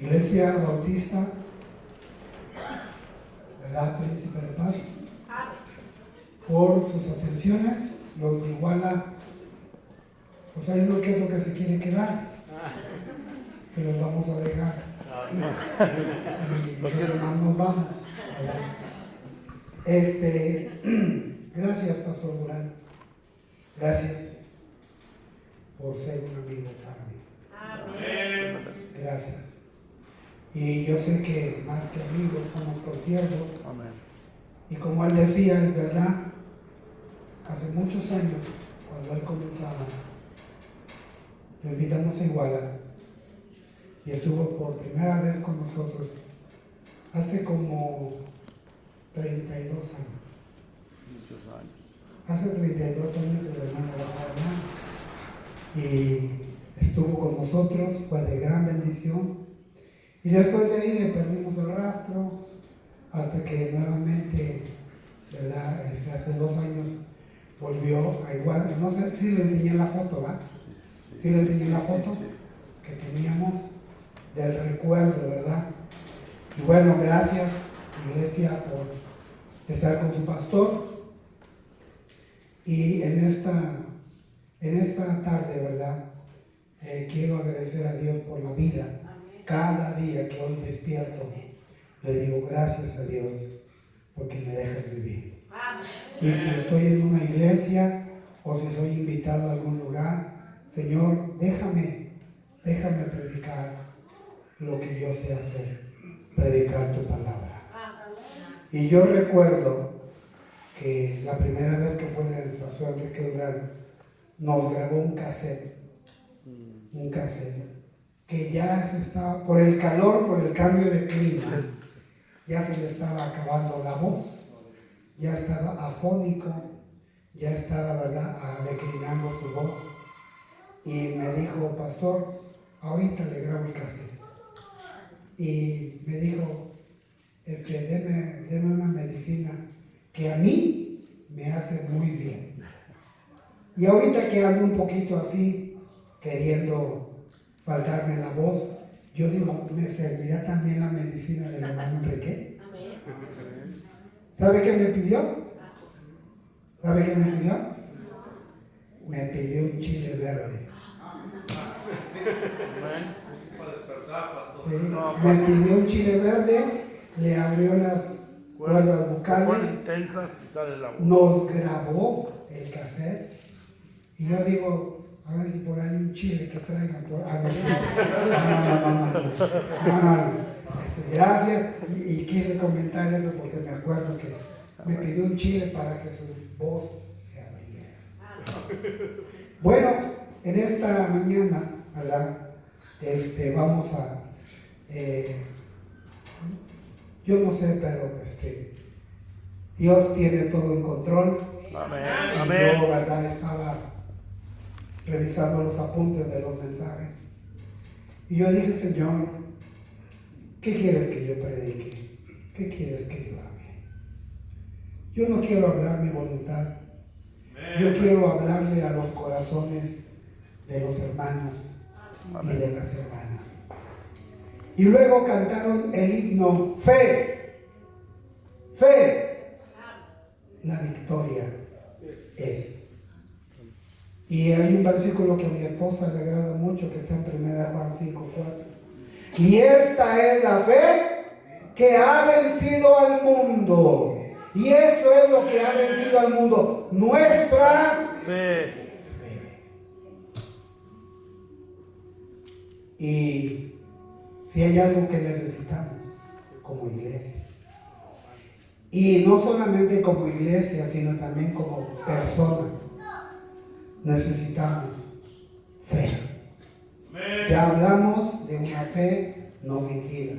Iglesia Bautista, ¿verdad? Príncipe de Paz, por sus atenciones. Los de Iguala, pues hay uno que otro que se quiere quedar, se los vamos a dejar y los demás nos vamos, ¿verdad? Gracias, Pastor Durán, gracias por ser un amigo para mí. Amén. Gracias. Y yo sé que más que amigos somos consiervos. Amén. Y como él decía, es verdad, hace muchos años, cuando él comenzaba, lo invitamos a Iguala y estuvo por primera vez con nosotros hace como 32 años. Muchos años. Hace 32 años el hermano bajó allá y estuvo con nosotros, fue de gran bendición. Y después de ahí le perdimos el rastro hasta que nuevamente, ¿verdad? Hace 2 años volvió a Iguala. No sé si le enseñé la foto, ¿va? Sí le enseñé la foto que teníamos del recuerdo, ¿verdad? Y bueno, gracias, Iglesia, por estar con su pastor. Y en esta tarde, ¿verdad? Quiero agradecer a Dios por la vida. Cada día que hoy despierto, le digo gracias a Dios porque me dejas vivir. Y si estoy en una iglesia o si soy invitado a algún lugar, Señor, déjame predicar lo que yo sé hacer, predicar tu palabra. Y yo recuerdo que la primera vez que fue el pastor Enrique Durán, nos grabó un cassette, que ya se estaba, por el calor, por el cambio de clima, ya se le estaba acabando la voz, ya estaba afónico, ya estaba, ¿verdad?, declinando su voz. Y me dijo, pastor, ahorita le grabo el cassette. Y me dijo, deme una medicina que a mí me hace muy bien. Y ahorita que ando un poquito así, queriendo faltarme la voz, yo digo, ¿me servirá también la medicina del hermano Enrique? ¿Sabe qué me pidió? ¿Sabe qué me pidió? Me pidió un chile verde. Me pidió un chile verde, le abrió las cuerdas vocales, intensas y sale la voz. nos grabó el cassette y yo digo, a ver si por ahí un chile que traigan por... No. Gracias, y quise comentar eso porque me acuerdo que me pidió un chile para que su voz se abriera. Bueno, en esta mañana, ¿verdad? Vamos a... yo no sé, pero Dios tiene todo en control. Amén. Y Amén. yo, ¿verdad?, estaba revisando los apuntes de los mensajes. Y yo dije, Señor, ¿qué quieres que yo predique? ¿Qué quieres que yo hable? Yo no quiero hablar mi voluntad. Yo quiero hablarle a los corazones de los hermanos y de las hermanas. Y luego cantaron el himno, fe, la victoria es. Y hay un versículo que a mi esposa le agrada mucho, que está en 1 Juan 5:4. Y esta es la fe que ha vencido al mundo. Y esto es lo que ha vencido al mundo, nuestra fe. Y si hay algo que necesitamos como iglesia, y no solamente como iglesia, sino también como personas, necesitamos fe. Ya hablamos de una fe no fingida.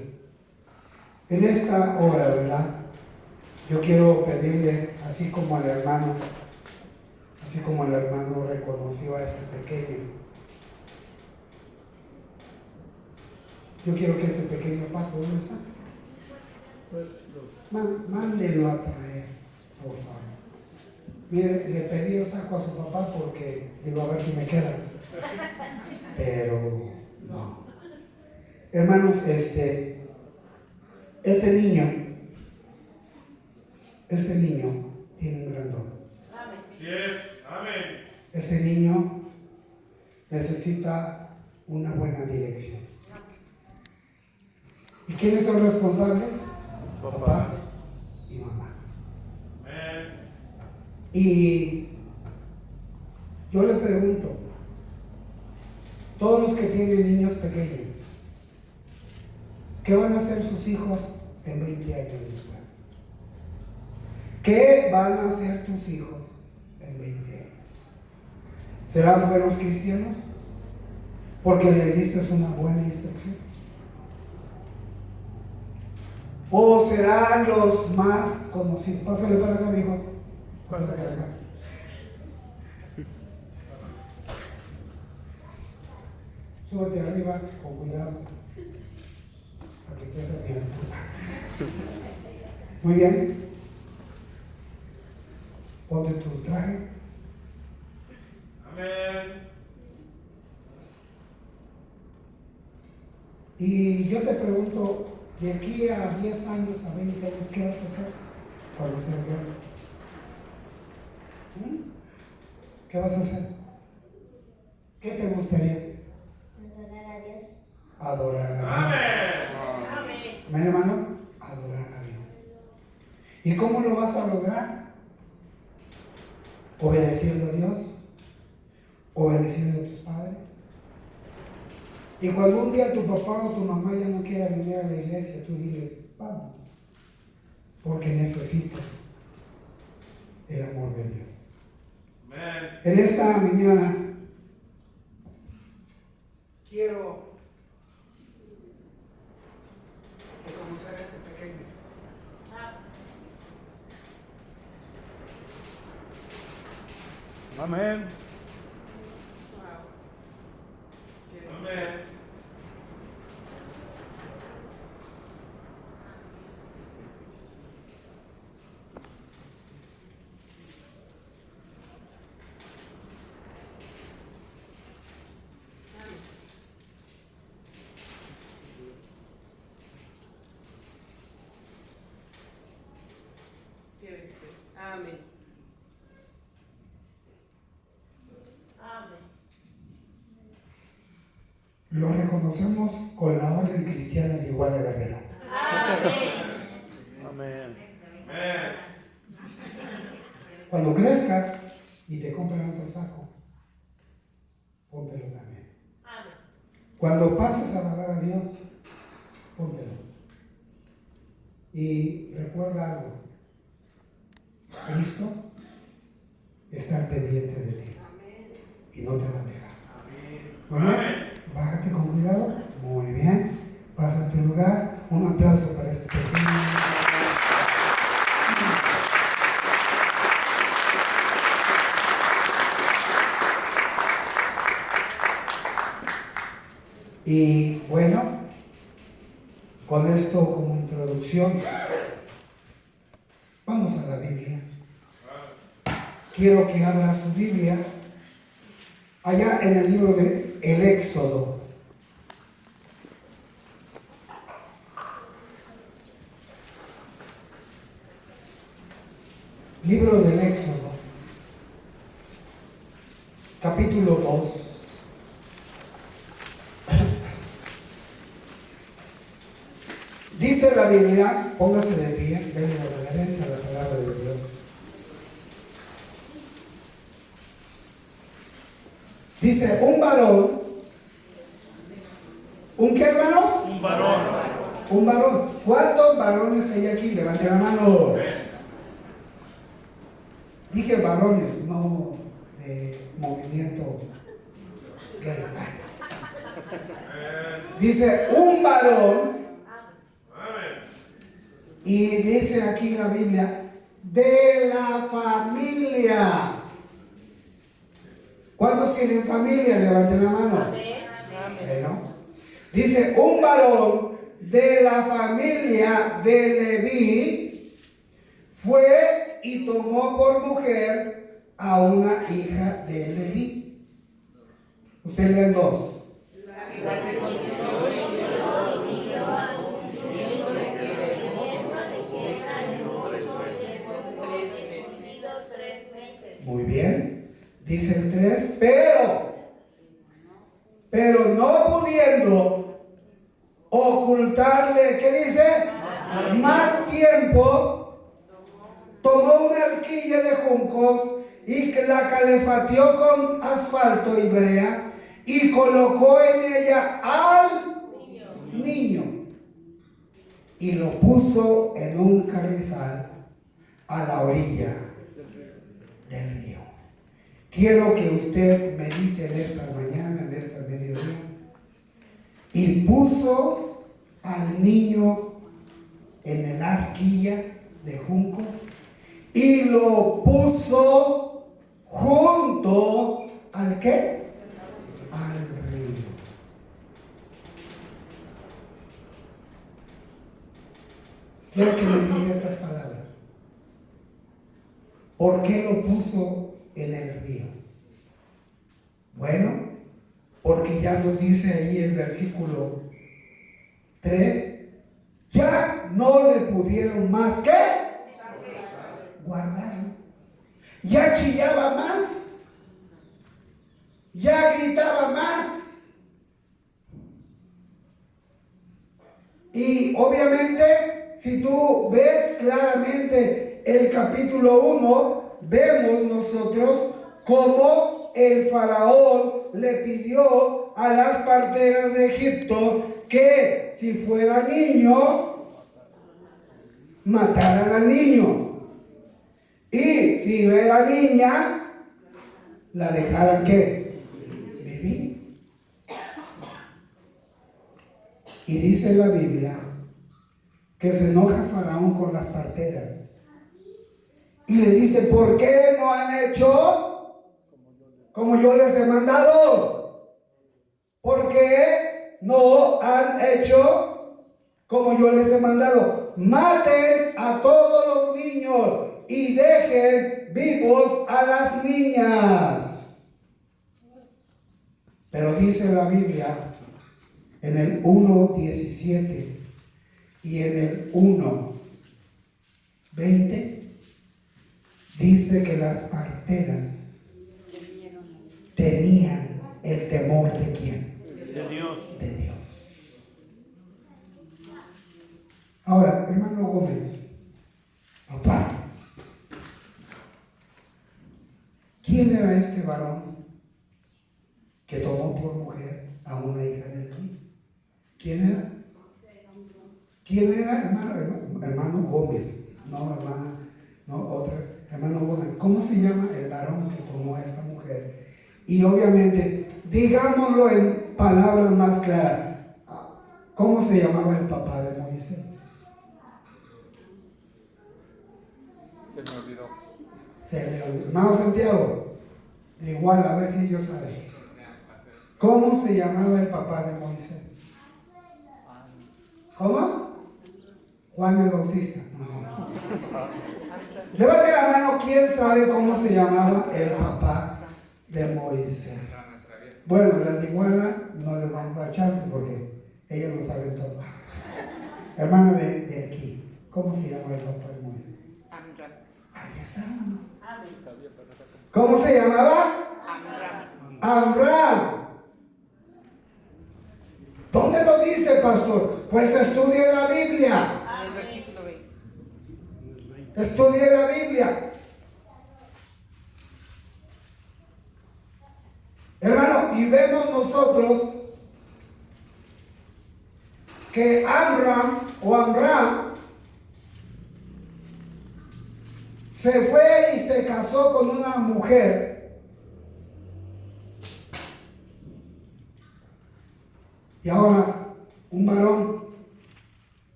En esta hora, ¿verdad?, yo quiero pedirle, así como el hermano reconoció a este pequeño, yo quiero que ese pequeño pase. ¿Dónde está? Mándelo a traer, por favor. Mire, le pedí el saco a su papá porque digo, a ver si me queda. Pero no. Hermanos, este niño tiene un gran don. Así es. Amén. Ese niño necesita una buena dirección. ¿Y quiénes son responsables? Papás y mamá. Amén. Y yo le pregunto, todos los que tienen niños pequeños, ¿qué van a hacer sus hijos en 20 años después? ¿Qué van a hacer tus hijos en 20 años? ¿Serán buenos cristianos? Porque les diste una buena instrucción. ¿O serán los más conocidos? Pásale para acá, mijo. Pásale para acá. Súbete arriba con cuidado para que estés a mi altura. Muy bien. Ponte tu traje. Amén. Y yo te pregunto, de aquí a 10 años, a 20 años, ¿qué vas a hacer cuando seas grande? ¿Qué vas a hacer? ¿Qué te gustaría hacer? Adorar a Dios. Adorar a Dios. Amén. Amén, hermano. Adorar a Dios. ¿Y cómo lo vas a lograr? Obedeciendo a Dios, obedeciendo a tus padres. Y cuando un día tu papá o tu mamá ya no quiera venir a la iglesia, tú diles, vamos, porque necesito el amor de Dios. Amén. En esta mañana quiero reconocer a este pequeño. Amén. Amén. Qué bendición. Amén. Amén. Lo reconocemos con la Orden Cristiana de Iguala Guerrero. Amén. Cuando crezcas y te compren otro saco, póntelo también. Amén. Cuando pases a alabar a Dios, póntelo. Y recuerda algo, Cristo está al pendiente de ti y no te va a dejar. Muy bien, bájate con cuidado. Muy bien, pasa a tu lugar. Un aplauso para este pequeño. Y bueno, con esto como introducción, vamos a la Biblia. Quiero que abra su Biblia allá en el libro de El Éxodo. Libro del Éxodo, capítulo 2. Dice la Biblia, póngase de pie, denle la reverencia a la palabra de Dios. Dice, un varón, ¿un qué, hermano? Un varón. Un varón. ¿Cuántos varones hay aquí? Levante la mano. Dije varones, no de movimiento gay. Dice, un varón. Y dice aquí la Biblia, de la familia. ¿Cuántos tienen familia? Levanten la mano. Bueno, dice, un varón de la familia de Leví fue y tomó por mujer a una hija de Leví. Usted leen dos. Dice el 3, pero no pudiendo ocultarle, ¿qué dice? Más tiempo, tomó una arquilla de juncos y la calefateó con asfalto y brea y colocó en ella al niño y lo puso en un carrizal a la orilla del río. Quiero que usted medite en esta mañana, en esta mediodía. Y puso al niño en el arquilla de junco y lo puso junto al ¿qué? Al río. Quiero que medite estas palabras. ¿Por qué lo puso en el río? Bueno, porque ya nos dice ahí el versículo 3, ya no le pudieron más que guardarlo. Ya chillaba más, ya gritaba más. Y obviamente, si tú ves claramente el capítulo 1, vemos nosotros cómo el faraón le pidió a las parteras de Egipto que si fuera niño, mataran al niño. Y si era niña, la dejaran ¿qué? Vivir. Y dice la Biblia que se enoja Faraón con las parteras. Y le dice, ¿por qué no han hecho como yo les he mandado? ¿Por qué no han hecho como yo les he mandado? Maten a todos los niños y dejen vivos a las niñas. Pero dice la Biblia en el 1:17 y en el 1:20 dice que las parteras tenían el temor de ¿quién? De Dios. De Dios. Ahora, hermano Gómez, papá, ¿quién era este varón que tomó por mujer a una hija de Leví? ¿Quién era? ¿Quién era, hermano Gómez? No, hermana, no, otra, hermano Gómez. ¿Cómo se llama el varón que tomó a esta mujer? Y obviamente, digámoslo en palabras más claras, ¿cómo se llamaba el papá de Moisés? Se me olvidó. Se le olvidó. Hermano Santiago, igual, a ver si ellos saben. ¿Cómo se llamaba el papá de Moisés? ¿Cómo? Juan el Bautista. No. Levante la mano, ¿quién sabe cómo se llamaba el papá de Moisés? Bueno, las de Iguala no les vamos a dar chance porque ellos lo saben todo. Hermano de aquí, ¿cómo se llama el papá de Moisés? Amram. Ahí está. ¿Cómo se llamaba? Amram. ¿Dónde lo dice, pastor? Pues estudie la Biblia. En el versículo 20. Estudie la Biblia. Hermano, y vemos nosotros que Amram se fue y se casó con una mujer. Y ahora, un varón.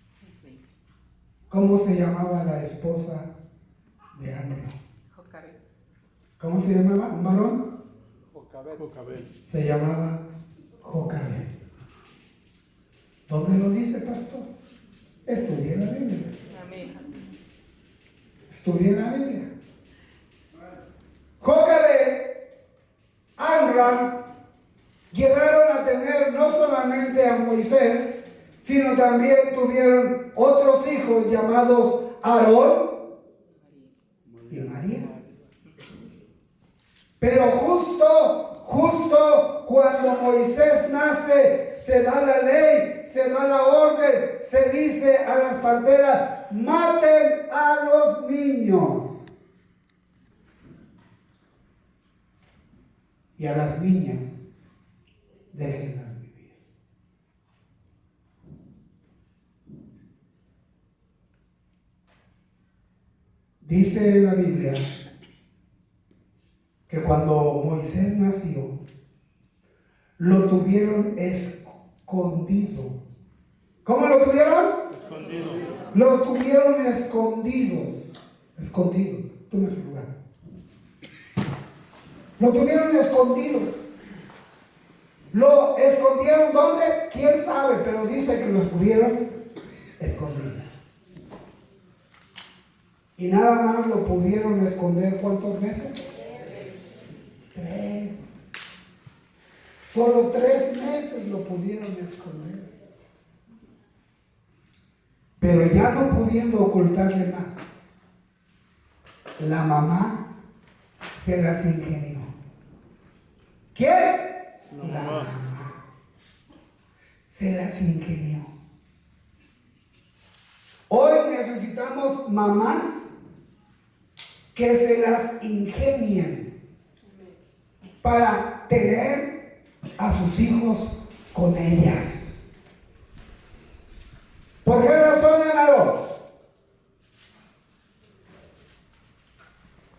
6:20. ¿Cómo se llamaba la esposa de Amram? Jocabed. ¿Cómo se llamaba? ¿Un varón? Jocabed. Se llamaba Jocabed. ¿Dónde lo dice, pastor? Estudie la Biblia. Amén. Estudie la Biblia. Jocabed, Amram, llegaron a tener no solamente a Moisés, sino también tuvieron otros hijos llamados Aarón y María. Pero justo cuando Moisés nace, se da la ley, se da la orden, se dice a las parteras, maten a los niños. Y a las niñas, déjenlas vivir. Dice la Biblia que cuando Moisés nació, lo tuvieron escondido. ¿Cómo lo tuvieron? Escondido. Lo tuvieron escondidos. Escondido. Toma su lugar. Lo tuvieron escondido. ¿Lo escondieron dónde? ¿Quién sabe? Pero dice que lo tuvieron escondido. Y nada más lo pudieron esconder, ¿cuántos meses? 3. Solo 3 meses lo pudieron esconder. Pero ya no pudiendo ocultarle más, la mamá se las ingenió. ¿Quién? La mamá. Se las ingenió. Hoy necesitamos mamás que se las ingenien para tener a sus hijos con ellas. ¿Por qué razón, hermano?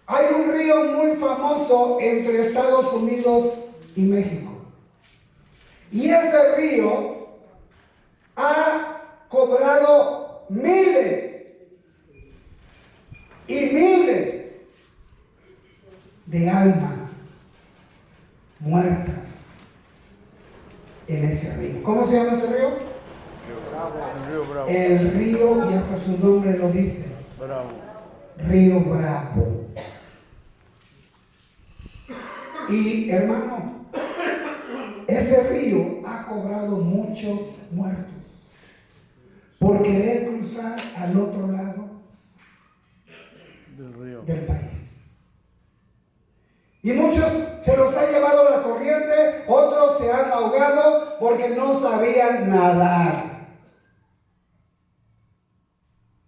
Hay un río muy famoso entre Estados Unidos y México. Y ese río ha cobrado miles y miles de almas muertas en ese río. ¿Cómo se llama ese río? El río Bravo. El río, y hasta su nombre lo dice, Bravo. Río Bravo. Y hermano, ese río ha cobrado muchos muertos por querer cruzar al otro lado Del río. del país. Y muchos se los ha llevado la corriente, otros se han ahogado porque no sabían nadar.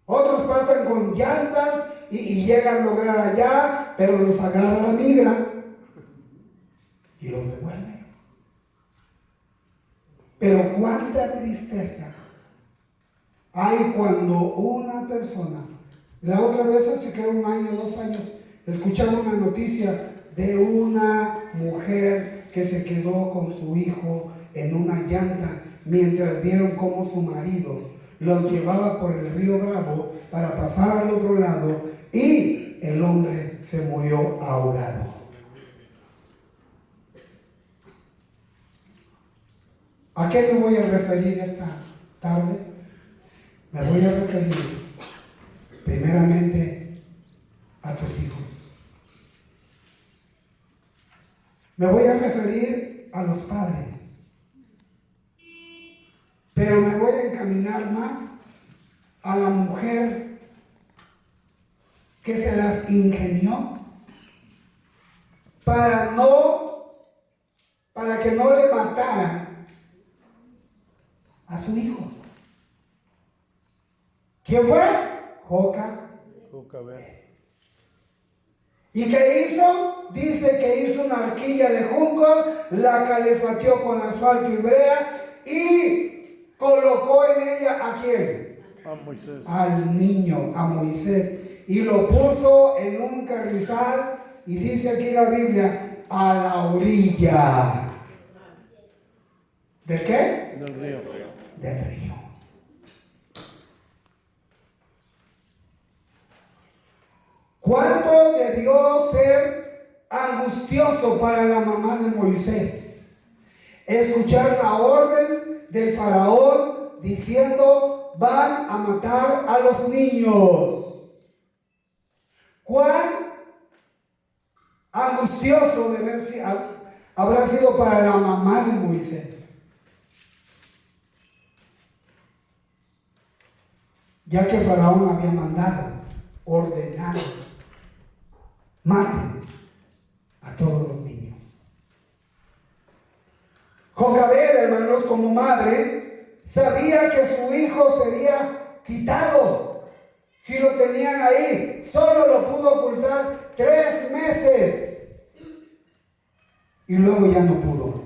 Otros pasan con llantas y llegan a lograr allá, pero los agarra la migra y los devuelve. Pero cuánta tristeza hay cuando una persona, la otra vez hace creo 1 año, 2 años, escuchaba una noticia de una mujer que se quedó con su hijo en una llanta mientras vieron cómo su marido los llevaba por el río Bravo para pasar al otro lado y el hombre se murió ahogado. ¿A qué me voy a referir esta tarde? Me voy a referir primeramente a tus hijos. Me voy a referir a los padres. Pero me voy a encaminar más a la mujer que se las ingenió para que no le mataran a su hijo. ¿Quién fue? Jocabel. ¿Y qué hizo? Dice que hizo una arquilla de junco, la calefateó con asfalto y brea y colocó en ella ¿a quién? A Moisés. Al niño, a Moisés, y lo puso en un carrizal y dice aquí la Biblia, a la orilla. ¿De qué? Del río. Del río. ¿Cuánto debió ser angustioso para la mamá de Moisés escuchar la orden del faraón diciendo van a matar a los niños? ¿Cuán angustioso habrá sido para la mamá de Moisés? Ya que Faraón había mandado, ordenado, maten a todos los sabía que su hijo sería quitado. Si lo tenían ahí, solo lo pudo ocultar 3 meses. Y luego ya no pudo.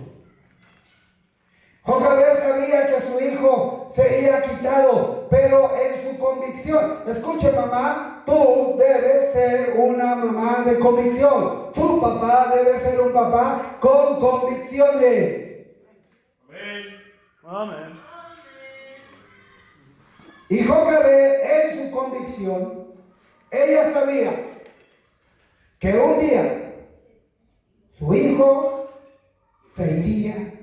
Jocabed sabía que su hijo sería quitado, pero en su convicción, escuche mamá, tú debes ser una mamá de convicción. Tu papá debe ser un papá con convicciones. Amén. Amen. Y Jocabed, en su convicción, ella sabía que un día su hijo se iría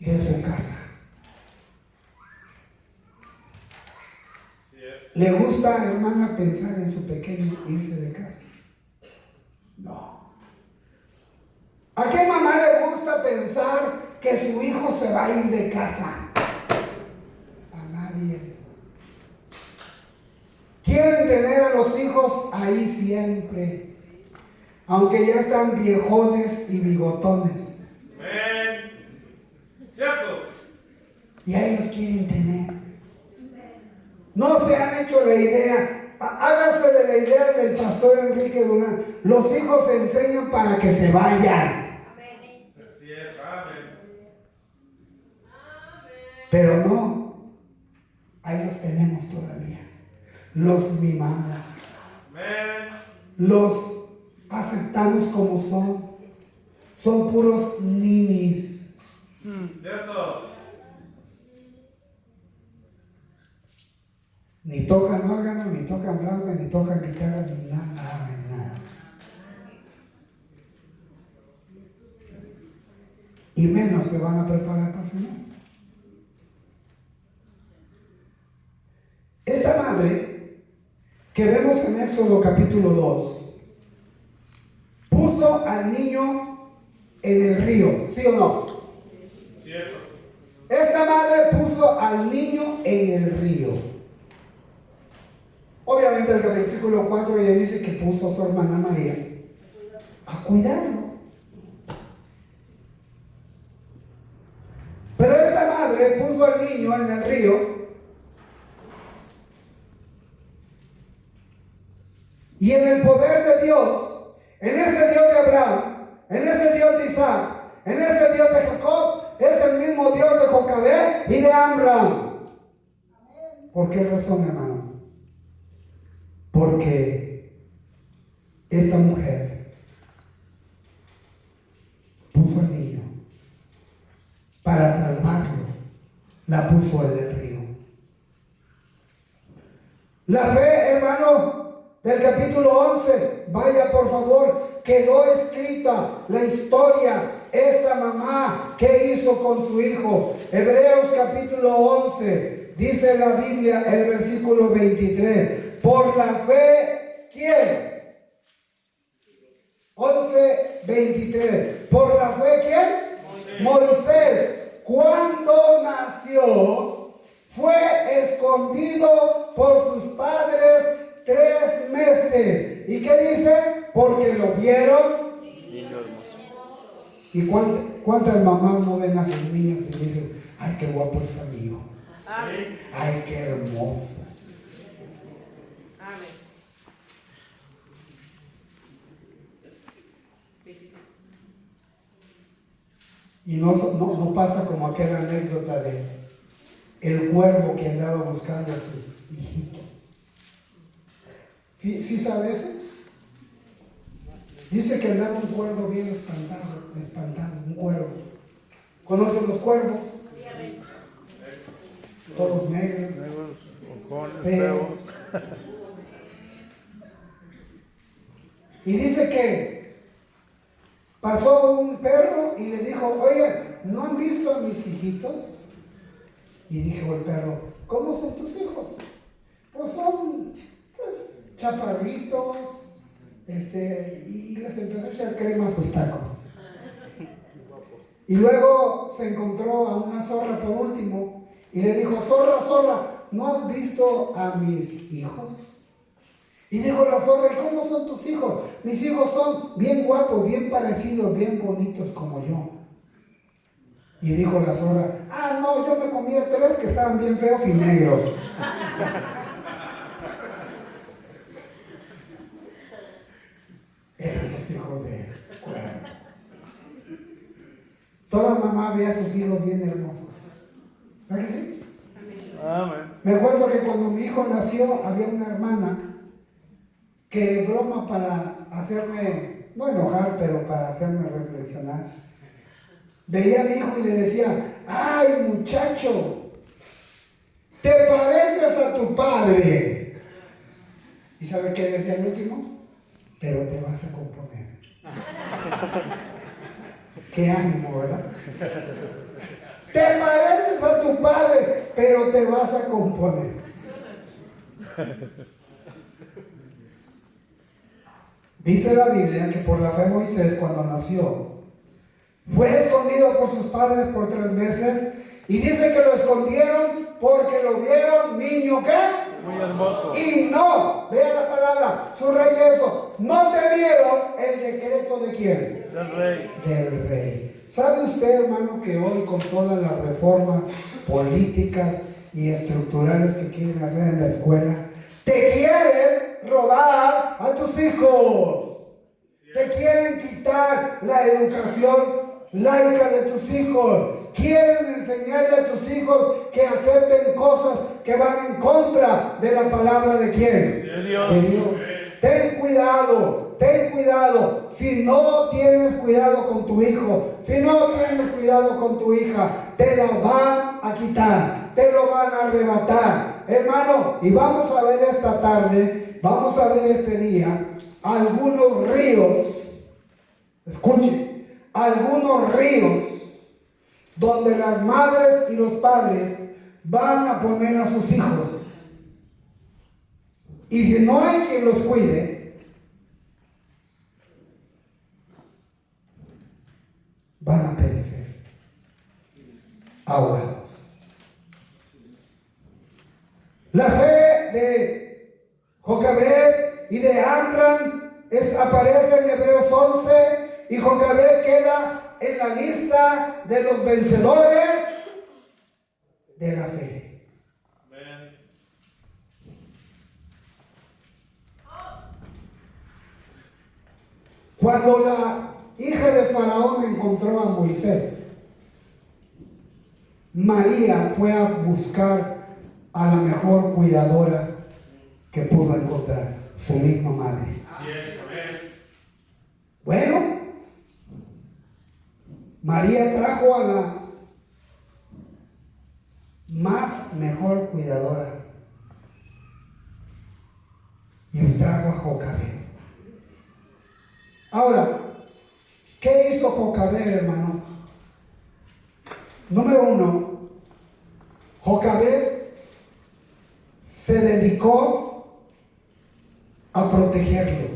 de su casa. Así es. ¿Le gusta, hermana, pensar en su pequeño irse de casa? No. ¿A qué mamá le gusta pensar que su hijo se va a ir de casa? A nadie. Quieren tener a los hijos ahí siempre, aunque ya están viejones y bigotones. Amén. ¿Cierto? Y ahí los quieren tener. No se han hecho la idea. Hágase de la idea del pastor Enrique Durán. Los hijos se enseñan para que se vayan. Así es. Amén. Pero no. Ahí los tenemos todavía. Los mimamos. Amén. Los aceptamos como son. Son puros ninis. ¿Cierto? Ni tocan órgano, ni tocan flauta, ni tocan guitarra, ni nada, ni nada. Y menos se van a preparar para el Señor. Esa madre que vemos en Éxodo capítulo 2 puso al niño en el río, ¿sí o no? Cierto. Esta madre puso al niño en el río. Obviamente el versículo 4 ella dice que puso a su hermana María a cuidarlo. Pero esta madre puso al niño en el río y en el poder de Dios, en ese Dios de Abraham, en ese Dios de Isaac, en ese Dios de Jacob, es el mismo Dios de Jocabed y de Amram. ¿Por qué razón, hermano? Porque esta mujer puso al niño para salvarlo, la puso en el río. La fe, hermano, del capítulo 11, vaya por favor, quedó escrita la historia, esta mamá que hizo con su hijo. Hebreos capítulo 11, dice la Biblia, el versículo 23. Por la fe, ¿quién? 11:23. Por la fe, ¿quién? Moisés, cuando nació, fue escondido por sus padres 3 meses. ¿Y qué dice? Porque lo vieron. ¿Y cuántas mamás no ven a sus niños y dicen, ay, qué guapo está mi hijo? Amén. Ay, qué hermosa. Amén. Y no pasa como aquella anécdota de el cuervo que andaba buscando a sus hijitos. ¿Sí sabes eso? Dice que andaba un cuervo bien espantado, un cuervo. ¿Conocen los cuervos? Todos negros, Negros, ojones, feos. feos. Y dice que pasó un perro y le dijo, oye, ¿no han visto a mis hijitos? Y dijo el perro, ¿cómo son tus hijos? Pues son, chaparritos, y les empezó a echar crema a sus tacos. Y luego se encontró a una zorra por último y le dijo, zorra, ¿no has visto a mis hijos? Y dijo la zorra, ¿y cómo son tus hijos? Mis hijos son bien guapos, bien parecidos, bien bonitos como yo. Y dijo la zorra, ah, no, yo me comía 3 que estaban bien feos y negros. Eran los hijos de Cuerno. Toda mamá ve a sus hijos bien hermosos. ¿Verdad que sí? Amén. Me acuerdo que cuando mi hijo nació, había una hermana que de broma para hacerme, no enojar, pero para hacerme reflexionar, veía a mi hijo y le decía, ay muchacho, te pareces a tu padre. ¿Y sabe qué decía el último? Pero te vas a componer. Qué ánimo, ¿verdad? Te pareces a tu padre, pero te vas a componer. Dice la Biblia que por la fe Moisés, cuando nació, fue escondido por sus padres por 3 meses, y dice que lo escondieron porque lo vieron niño, ¿qué? Muy hermoso. Y no, vea la palabra, subraya eso, no temieron el decreto de quién? Del rey. Del rey. ¿Sabe usted, hermano, que hoy con todas las reformas políticas y estructurales que quieren hacer en la escuela, te quieren robar a tus hijos? Te quieren quitar la educación laica de tus hijos. Quieren enseñarle a tus hijos que acepten cosas que van en contra de la palabra de quién? De Dios. De Dios. Ten cuidado, ten cuidado. Si no tienes cuidado con tu hijo, si no tienes cuidado con tu hija, te la van a quitar, te lo van a arrebatar, hermano. Y vamos a ver esta tarde, vamos a ver este día, algunos ríos, escuchen, algunos ríos donde las madres y los padres van a poner a sus hijos. Y si no hay quien los cuide, van a perecer ahogados. La fe de Jocabed y de Amram aparece en Hebreos 11, y Jocabed queda en la lista de los vencedores de la fe. Amén. Cuando la hija de Faraón encontró a Moisés, María fue a buscar a la mejor cuidadora que pudo encontrar, su misma madre. Así es, amén. Bueno, María trajo a la más mejor cuidadora y trajo a Jocabed. Ahora, ¿qué hizo Jocabed, hermanos? Número 1, Jocabed se dedicó a protegerlo.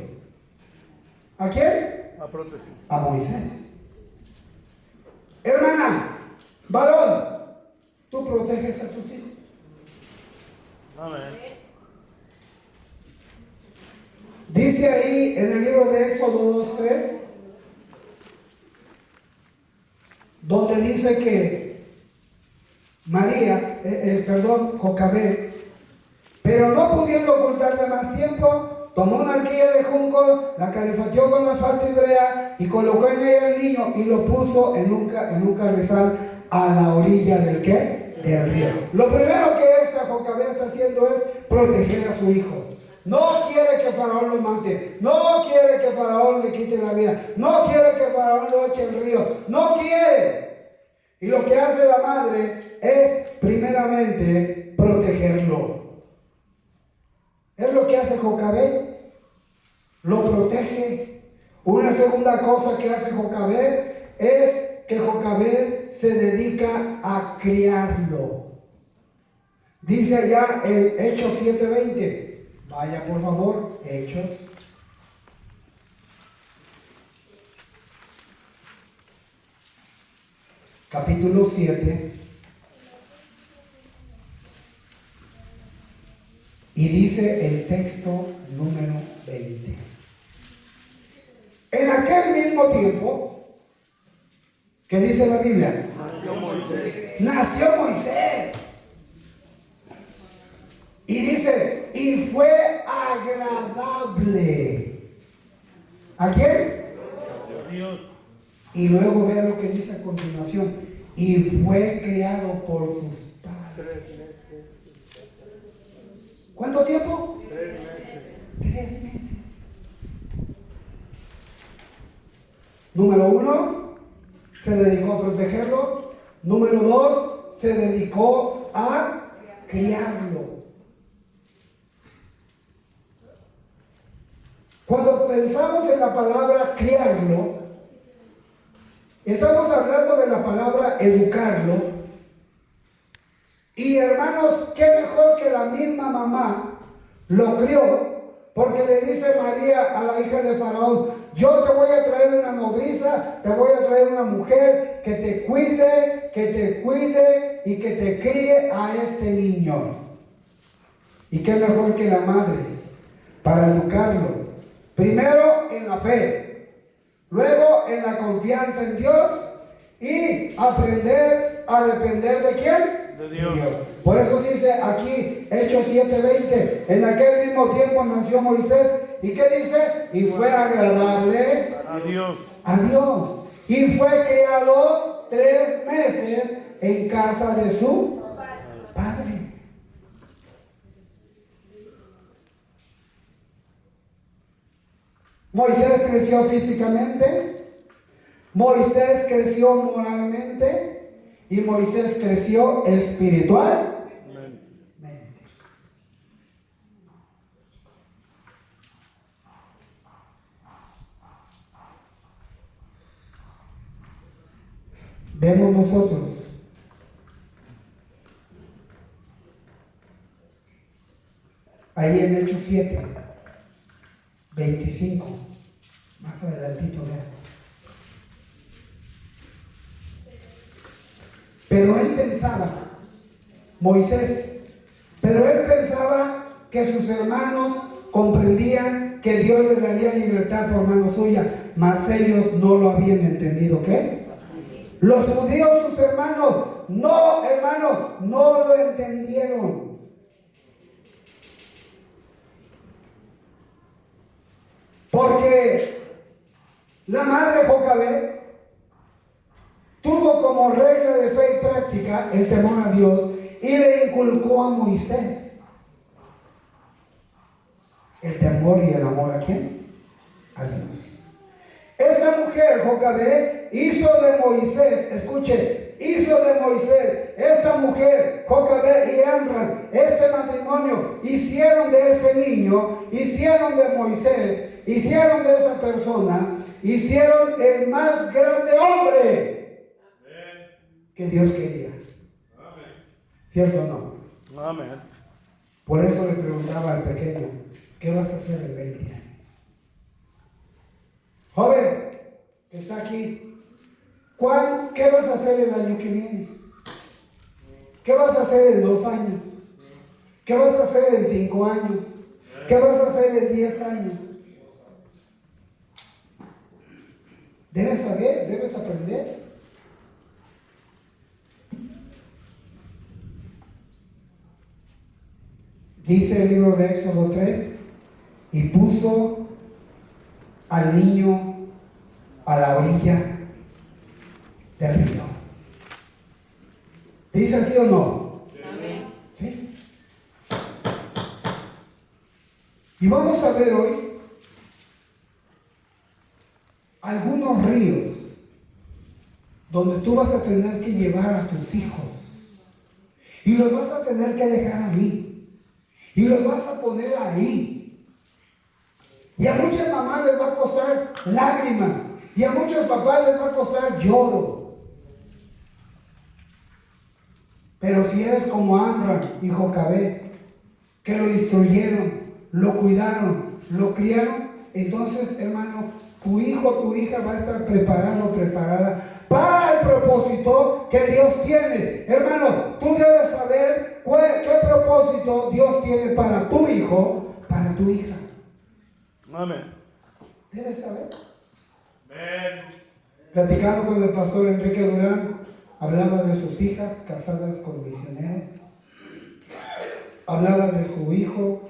¿A quién? A proteger. A Moisés. Hermana, varón, tú proteges a tus hijos. Amén. Dice ahí en el libro de Éxodo 2:3, donde dice que Jocabed, pero no pudiendo ocultarle más tiempo, tomó una arquilla de junco, la calefateó con asfalto y brea y colocó en ella el niño y lo puso en un carrizal a la orilla del ¿qué? Del río. Lo primero que esta Jocabed está haciendo es proteger a su hijo. No quiere que Faraón lo mate, no quiere que Faraón le quite la vida, no quiere que Faraón lo eche al río, no quiere. Y lo que hace la madre es primeramente protegerlo. Es lo que hace Jocabed, lo protege. Una segunda cosa que hace Jocabed es que Jocabed se dedica a criarlo. Dice allá el Hechos 7:20. Vaya por favor, Hechos. Capítulo 7. Y dice el texto número 20. En aquel mismo tiempo, ¿qué dice la Biblia? Nació Moisés. Y dice, y fue agradable. ¿A quién? Dios. Y luego vean lo que dice a continuación. Y fue criado por sus padres. ¿Cuánto tiempo? 3 meses. Número 1, se dedicó a protegerlo. Número 2, se dedicó a criarlo. Cuando pensamos en la palabra criarlo, estamos hablando de la palabra educarlo. Y hermanos, qué mejor que la misma mamá lo crió, porque le dice María a la hija de Faraón: yo te voy a traer una nodriza, te voy a traer una mujer que te cuide y que te críe a este niño. Y qué mejor que la madre para educarlo. Primero en la fe, luego en la confianza en Dios y aprender a depender ¿de quién? De Dios. Por eso dice aquí Hechos 7:20, en aquel mismo tiempo nació Moisés. ¿Y qué dice? Y fue agradable A Dios. a Dios. Y fue criado 3 meses en casa de su padre. Moisés creció físicamente, Moisés creció moralmente y Moisés creció espiritualmente. Vemos nosotros ahí en Hechos 7:25, más adelantito, vean. Pero él pensaba, Moisés, que sus hermanos comprendían que Dios les daría libertad por mano suya, mas ellos no lo habían entendido. ¿Qué? Los judíos, sus hermanos, no lo entendieron. Porque la madre Jocabed tuvo como regla de fe y práctica el temor a Dios y le inculcó a Moisés el temor y el amor ¿a quién? A Dios. Esta mujer Jocabed hizo de Moisés, escuche, esta mujer Jocabed y Amram, este matrimonio, hicieron de ese niño, hicieron de Moisés, hicieron de esa persona, hicieron el más grande hombre que Dios quería. ¿Cierto o no? Amén. Por eso le preguntaba al pequeño, ¿qué vas a hacer en 20 años? Joven, que está aquí, ¿qué vas a hacer el año que viene? ¿Qué vas a hacer en 2 años? ¿Qué vas a hacer en 5 años? ¿Qué vas a hacer en 10 años? Debes saber, debes aprender. Dice el libro de Éxodo 3, y puso al niño a la orilla del río. ¿Dice así o no? Amén. Sí. Y vamos a ver hoy algunos ríos donde tú vas a tener que llevar a tus hijos y los vas a tener que dejar ahí y los vas a poner ahí. Y a muchas mamás les va a costar lágrimas y a muchos papás les va a costar lloro. Pero si eres como Amram y Jocabed, que lo instruyeron, lo cuidaron, lo criaron, entonces, hermano, tu hijo o tu hija va a estar preparado o preparada para el propósito que Dios tiene. Hermano, tú debes saber qué propósito Dios tiene para tu hijo, para tu hija. Amén. Debes saber. Amén. Platicando con el pastor Enrique Durán, Hablaba de sus hijas casadas con misioneros. Hablaba de su hijo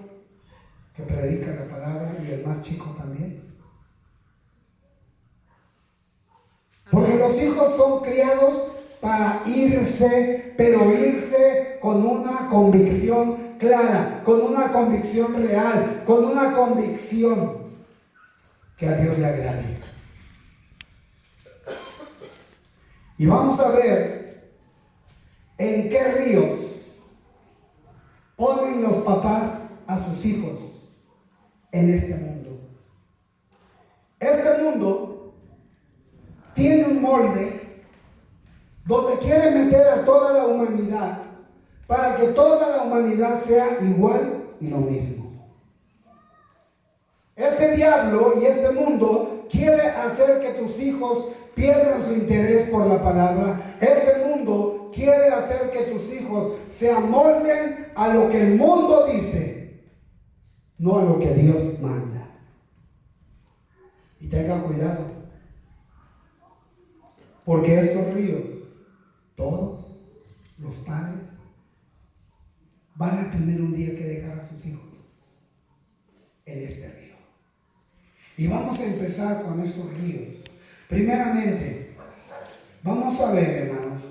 que predica la palabra y el más chico también. Porque los hijos son criados para irse, pero irse con una convicción clara, con una convicción real, con una convicción que a Dios le agrade. Y vamos a ver en qué ríos ponen los papás a sus hijos en este mundo. Este mundo tiene un molde donde quiere meter a toda la humanidad para que toda la humanidad sea igual y lo mismo. Este diablo y este mundo quiere hacer que tus hijos pierdan su interés por la palabra. Este mundo quiere hacer que tus hijos se amolden a lo que el mundo dice, no a lo que Dios manda. Y tengan cuidado, porque estos ríos, todos los padres van a tener un día que dejar a sus hijos en este río. Y vamos a empezar con estos ríos. Primeramente, vamos a ver, hermanos,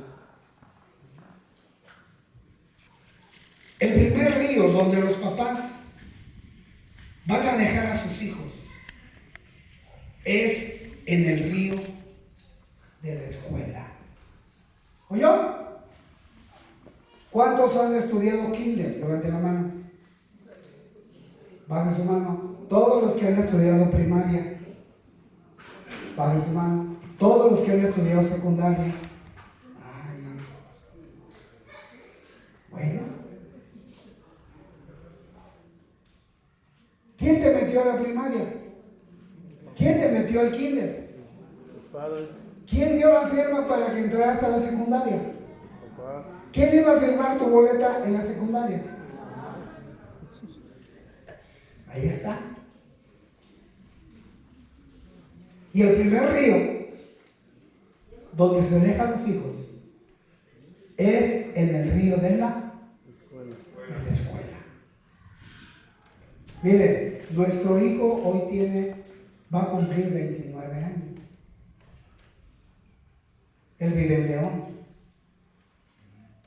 el primer río donde los papás van a dejar a sus hijos es en el río de la escuela. ¿Oyó? ¿Cuántos han estudiado kinder? Levanten la mano. Bajen su mano. Todos los que han estudiado primaria. Bajen su mano. Todos los que han estudiado secundaria. Ay. Bueno. ¿Quién te metió a la primaria? ¿Quién te metió al kinder? ¿Quién dio la firma para que entraras a la secundaria? ¿Quién iba a firmar tu boleta en la secundaria? Ahí está. Y el primer río donde se dejan los hijos es en el río de la escuela. Mire, nuestro hijo hoy va a cumplir 29 años. Él vive en León.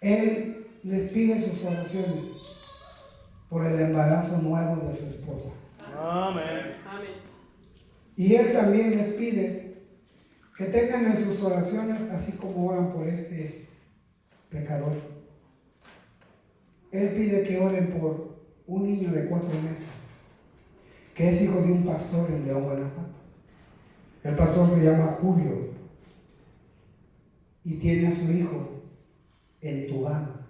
Él les pide sus oraciones por el embarazo nuevo de su esposa. Amén. Y él también les pide que tengan en sus oraciones, así como oran por este pecador. Él pide que oren por un niño de 4 meses, que es hijo de un pastor en León, Guanajuato. El pastor se llama Julio y tiene a su hijo entubado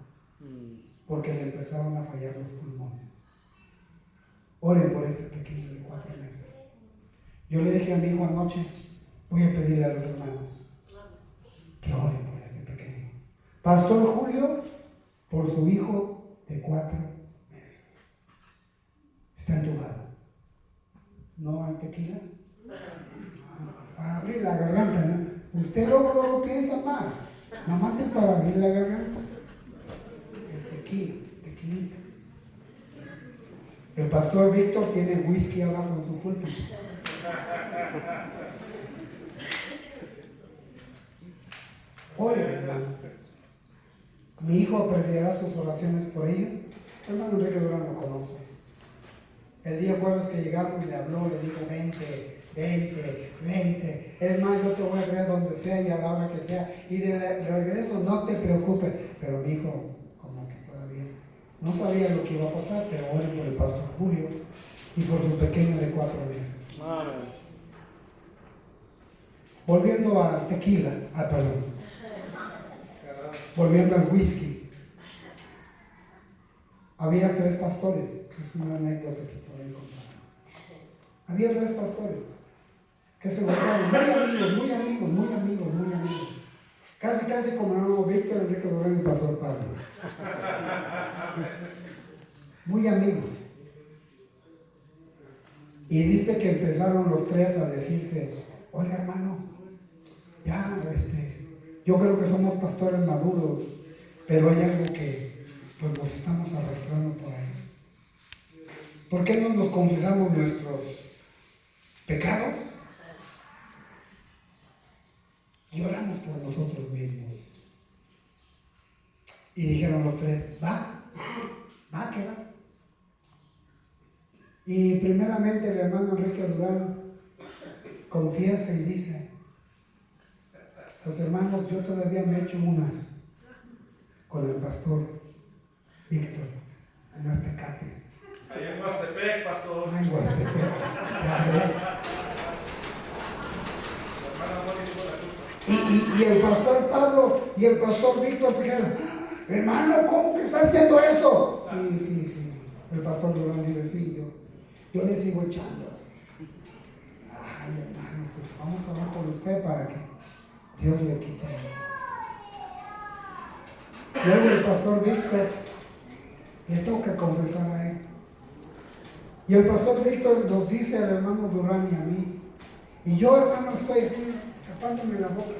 porque le empezaron a fallar los pulmones. Oren por este pequeño de 4 meses. Yo le dije a mi hijo anoche, voy a pedirle a los hermanos que oren por este pequeño. Pastor Julio, por su hijo de 4 meses. Está entubado. ¿No hay tequila? Para abrir la garganta, ¿no? Usted luego piensa mal. Nada más es para abrir la garganta. El tequilita. El pastor Víctor tiene whisky abajo en su púlpito. Oren, hermano. Mi hijo apreciará sus oraciones por ellos. Hermano Enrique Durán lo conoce. El día jueves que llegamos le habló, le dijo 20. Es más, yo te voy a creer donde sea y a la hora que sea. Y de regreso, no te preocupes. Pero mi hijo, como que todavía no sabía lo que iba a pasar, pero oren por el pastor Julio y por su pequeño de 4 meses. Amén. Volviendo al tequila, volviendo al whisky. Había 3 pastores, es una anécdota que pueden contar. Había 3 pastores que se guardaron, muy amigos. Casi como hermano Víctor, Enrique Durán y el pastor Pablo. Muy amigos. Y dice que empezaron los 3 a decirse, oiga hermano, ya Yo creo que somos pastores maduros, pero hay algo que pues nos estamos arrastrando por ahí. ¿Por qué no nos confesamos nuestros pecados y oramos por nosotros mismos? Y dijeron los tres, va, que va. Y primeramente el hermano Enrique Durán confiesa y dice, los hermanos, yo todavía me echo unas con el pastor Víctor, unas tecates. Ahí en Huastepec, pastor. Ay, Huastepec. Hermana Moni tuvo la culpa. Y el pastor Pablo y el pastor Víctor se quedan, hermano, ¿cómo que está haciendo eso? Sí. El pastor Durán dice, sí, yo le sigo echando. Ay, hermano, pues vamos a orar por usted para que Dios le quite eso. Luego el pastor Víctor le toca confesar a él. Y el pastor Víctor nos dice al hermano Durán y a mí, y yo, hermano, estoy así, tapándome la boca.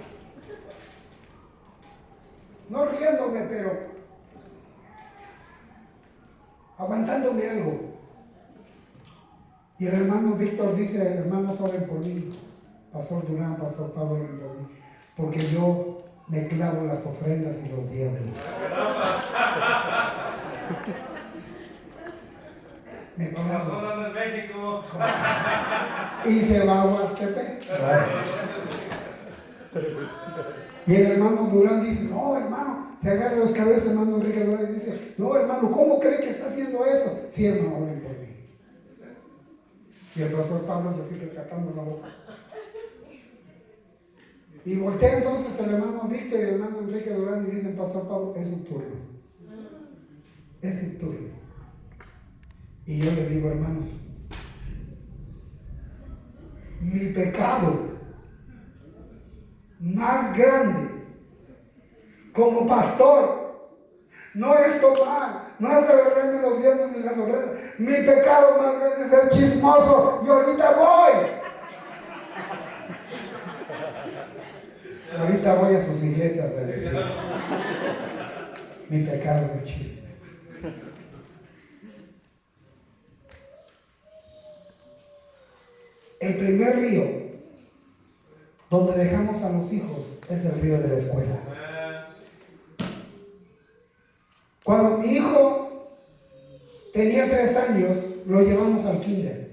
No riéndome, pero aguantándome algo. Y el hermano Víctor dice, hermanos, oren por mí. Pastor Durán, pastor Pablo, oren por mí. Porque yo me clavo las ofrendas y los diezmos. Me Con clavo. razón anda en México. Y se va a Huastepec. Y el hermano Durán dice, no, hermano, se agarra los cabezas, hermano Enrique Durán, y dice, no, hermano, ¿cómo cree que está haciendo eso? Sí, hermano, oren por mí. Y el pastor Pablo se sigue tapando la boca. Y voltea entonces el hermano Víctor y el hermano Enrique Durán y dicen, pastor Pablo, es su turno. Es su turno. Y yo les digo, hermanos, mi pecado más grande como pastor no es tomar, no es beberme los diezmos ni las ofrendas. Mi pecado más grande es ser chismoso y ahorita voy. Ahorita voy a sus iglesias a decir, mi pecado es el chisme. El primer río donde dejamos a los hijos es el río de la escuela. Cuando mi hijo tenía 3 años, lo llevamos al kinder.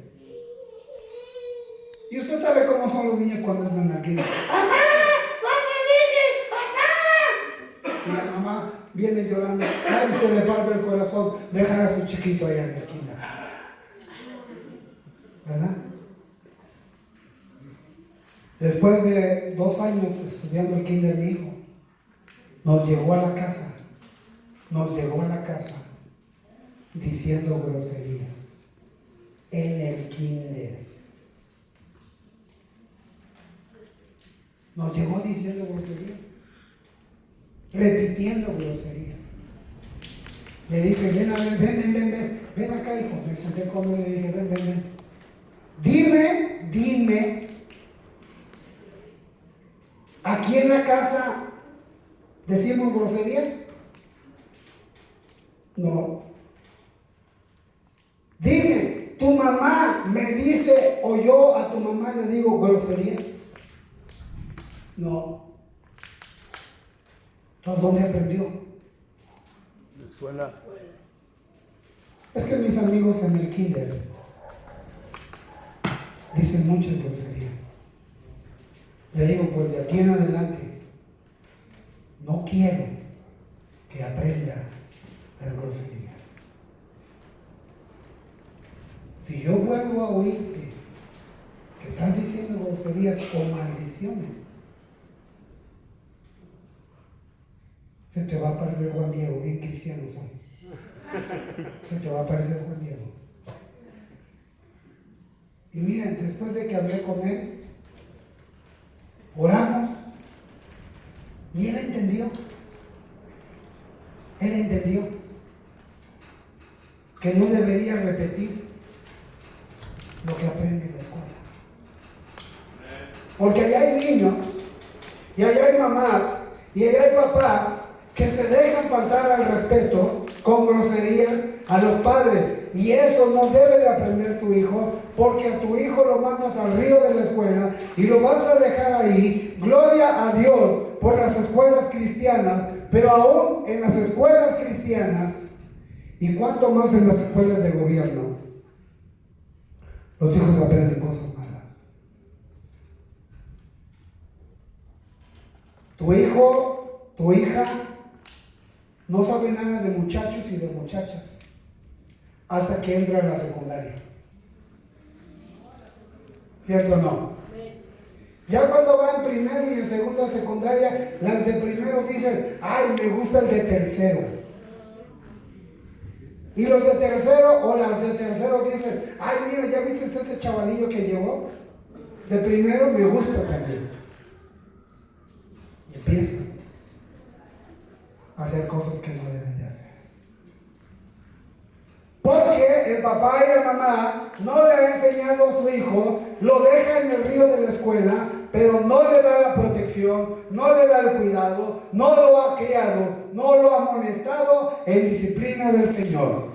Y usted sabe cómo son los niños cuando andan al kinder. ¡Mamá! Y la mamá viene llorando, ay, se le parte el corazón, dejar a su chiquito allá en el kinder. ¿Verdad? Después de 2 años estudiando el kinder, mi hijo nos llegó a la casa diciendo groserías en el kinder. Nos llegó diciendo groserías, repitiendo groserías. Le dije, ven a ver, ven acá, hijo. Me senté con él y le dije, ven. Dime, ¿aquí en la casa decimos groserías? No. Dime, ¿tu mamá me dice o yo a tu mamá le digo groserías? No. Entonces, ¿dónde aprendió? La escuela. Es que mis amigos en el kinder dicen muchas groserías. Le digo, pues de aquí en adelante no quiero que aprenda las groserías. Si yo vuelvo a oírte que estás diciendo groserías o maldiciones, se te va a aparecer Juan Diego, bien cristiano soy. Se te va a aparecer Juan Diego. Y miren, después de que hablé con él, oramos y él entendió que no debería repetir lo que aprende en la escuela. Porque allá hay niños y allá hay mamás Y hay papás que se dejan faltar al respeto con groserías a los padres. Y eso no debe de aprender tu hijo, porque a tu hijo lo mandas al río de la escuela y lo vas a dejar ahí. Gloria a Dios por las escuelas cristianas, pero aún en las escuelas cristianas, y cuanto más en las escuelas de gobierno, los hijos aprenden cosas malas. Tu hijo, tu hija, no sabe nada de muchachos y de muchachas hasta que entra a la secundaria. ¿Cierto o no? Ya cuando va en primero y en segunda secundaria, las de primero dicen, ay, me gusta el de tercero. Y los de tercero o las de tercero dicen, ay, mira, ¿ya viste ese chavalillo que llegó? De primero me gusta también. Y empiezan a hacer cosas que no deben de hacer. Porque el papá y la mamá no le ha enseñado a su hijo, lo deja en el río de la escuela, pero no le da la protección, no le da el cuidado, no lo ha criado, no lo ha amonestado en disciplina del Señor.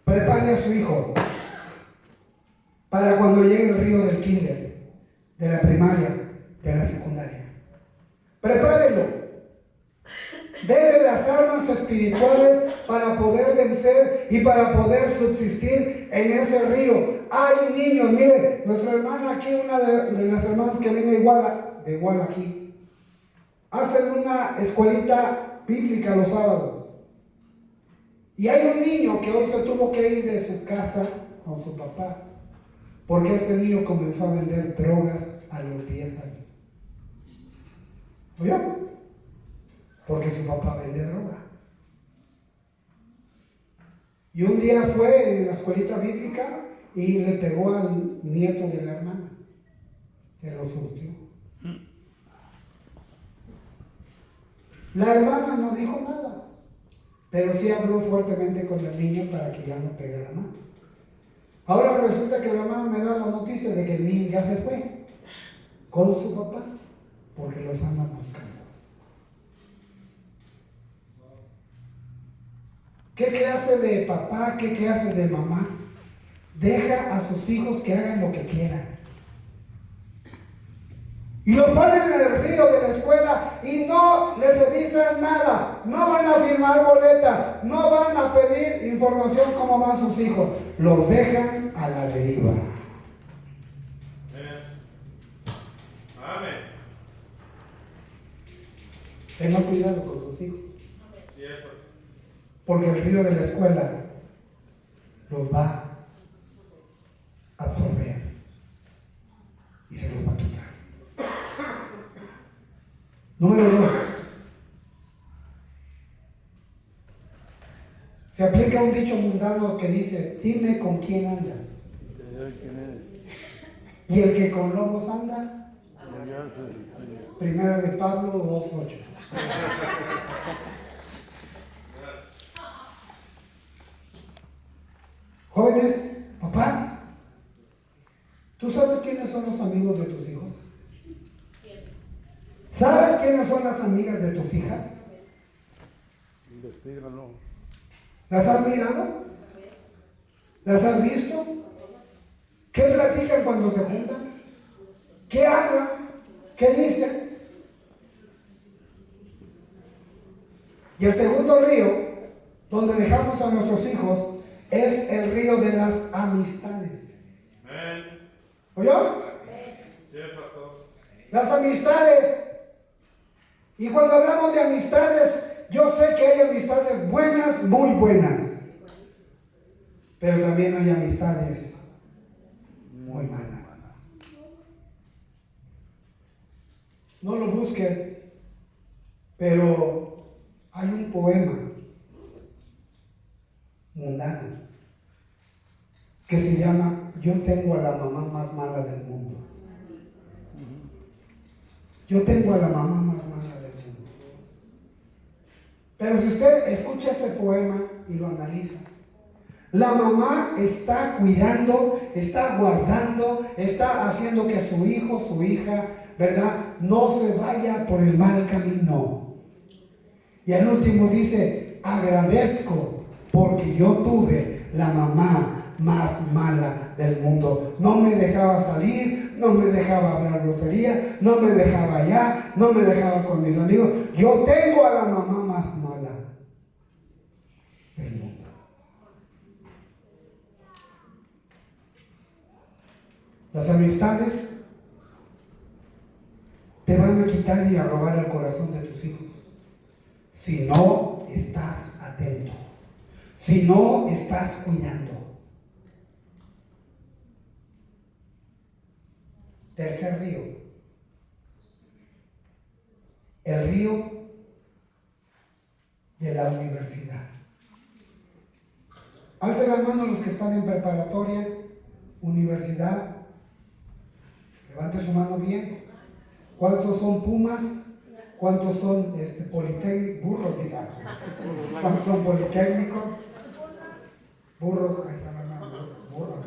Prepare a su hijo para cuando llegue el río del kinder, de la primaria, de la secundaria. Prepárelo. Dele las armas espirituales para poder vencer y para poder subsistir en ese río. Hay niños, miren, nuestra hermana aquí, una de las hermanas que viene de Iguala aquí, hacen una escuelita bíblica los sábados. Y hay un niño que hoy se tuvo que ir de su casa con su papá, porque ese niño comenzó a vender drogas a los 10 años. ¿Oyó? Porque su papá vende droga. Y un día fue en la escuelita bíblica y le pegó al nieto de la hermana. Se lo surtió. La hermana no dijo nada, pero sí habló fuertemente con el niño para que ya no pegara más. Ahora resulta que la hermana me da la noticia de que el niño ya se fue con su papá, porque los andan buscando. ¿Qué clase de papá, qué clase de mamá deja a sus hijos que hagan lo que quieran? Y los ponen en el río de la escuela y no les revisan nada, no van a firmar boleta, no van a pedir información cómo van sus hijos, los dejan a la deriva. Amén. Tengan cuidado con sus hijos, Cierto. porque el río de la escuela los va a absorber y se los va a quitar. Número 2. Se aplica un dicho mundano que dice, dime con quién andas. ¿Quién eres? Y el que con lobos anda, Ya soy. Primera de Pablo 2:8. Jóvenes, papás, ¿tú sabes quiénes son los amigos de tus hijos? ¿Sabes quiénes son las amigas de tus hijas? Investígalo. ¿Las has mirado? ¿Las has visto? ¿Qué platican cuando se juntan? ¿Qué hablan? ¿Qué dicen? Y el segundo río, donde dejamos a nuestros hijos, es el río de las amistades. Amén. ¿Oyó? Sí, pastor. Las amistades. Y cuando hablamos de amistades, yo sé que hay amistades buenas, muy buenas. Pero también hay amistades muy malas. No lo busquen, pero hay un poema mundano que se llama Yo tengo a la mamá más mala del mundo. Yo tengo a la mamá más mala del mundo. Pero si usted escucha ese poema y lo analiza, La mamá está cuidando, está guardando, está haciendo que su hijo, su hija, ¿verdad?, no se vaya por el mal camino. Y al último dice, agradezco porque yo tuve la mamá más mala del mundo. No me dejaba salir, no me dejaba hablar grosería, no me dejaba allá, no me dejaba con mis amigos. Yo tengo a la mamá más mala del mundo. Las amistades te van a quitar y a robar el corazón de tus hijos si no estás atento, si no estás cuidando. Tercer río, el río de la universidad. Alcen las manos los que están en preparatoria, universidad. Levante su mano bien. ¿Cuántos son Pumas? ¿Cuántos son Politécnicos? Burros, quizás. ¿Cuántos son Politécnicos? Burros, ahí está la mano. Burros.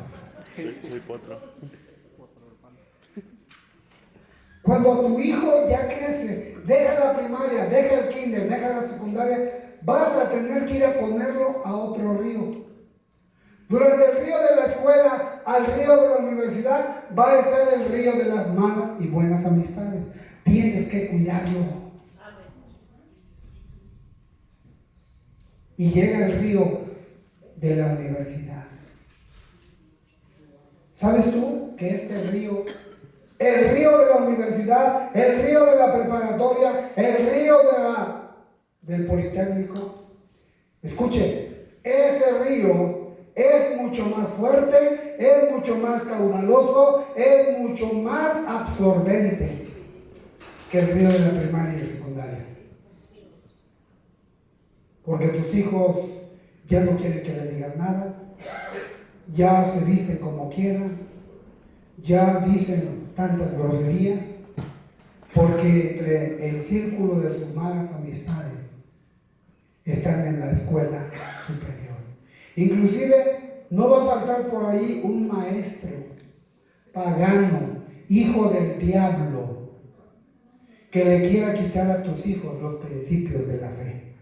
Soy potro. Cuando tu hijo ya crece, deja la primaria, deja el kinder, deja la secundaria, vas a tener que ir a ponerlo a otro río. Durante el río de la escuela al río de la universidad va a estar el río de las malas y buenas amistades. Tienes que cuidarlo. Y llega el río de la universidad. ¿Sabes tú que este río, el río de la universidad, el río de la preparatoria, el río del Politécnico, escuche, ese río es mucho más fuerte, es mucho más caudaloso, es mucho más absorbente que el río de la primaria y la secundaria? Porque tus hijos ya no quieren que les digas nada, ya se visten como quieran, ya dicen tantas groserías, porque entre el círculo de sus malas amistades están en la escuela superior. Inclusive no va a faltar por ahí un maestro pagano, hijo del diablo, que le quiera quitar a tus hijos los principios de la fe.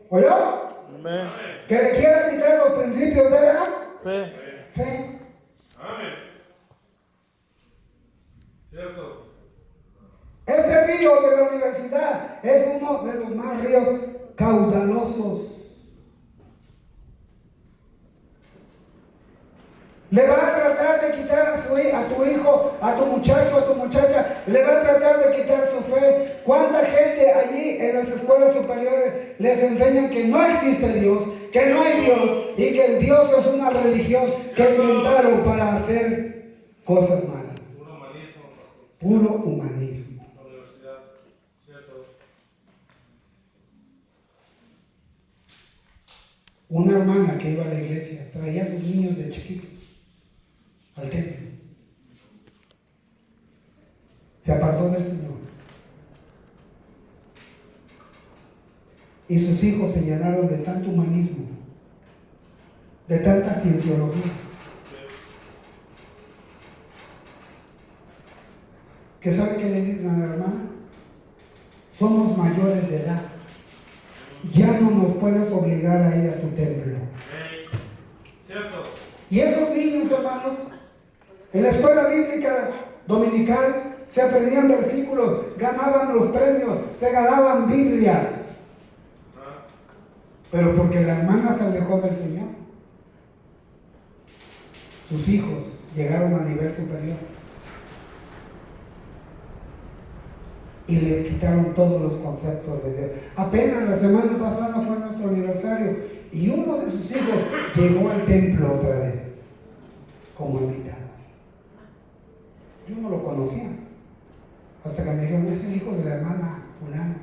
¿Oyó? Amén. Que le quiera quitar los principios de la fe. Amén. Cierto. Este río de la universidad es uno de los más ríos caudalosos. Le va a tratar de quitar a tu hijo, a tu muchacho, a tu muchacha, le va a tratar de quitar su fe. ¿Cuánta gente allí en las escuelas superiores les enseñan que no existe Dios, que no hay Dios y que el Dios es una religión que inventaron para hacer cosas malas? Puro humanismo, pastor. Puro humanismo. La universidad. Cierto. Una hermana que iba a la iglesia traía a sus niños de chiquitos al templo. Se apartó del Señor. Y sus hijos se llenaron de tanto humanismo, de tanta cienciología, que ¿sabe qué le dicen a la hermana? Somos mayores de edad. Ya no nos puedes obligar a ir a tu templo. Cierto. Y esos niños, hermanos, en la escuela bíblica dominical se aprendían versículos, ganaban los premios, se ganaban Biblias. Pero porque la hermana se alejó del Señor, sus hijos llegaron a nivel superior y le quitaron todos los conceptos de Dios. Apenas la semana pasada fue nuestro aniversario y uno de sus hijos llegó al templo otra vez como invitado. Yo no lo conocía hasta que me dijeron, es el hijo de la hermana fulana.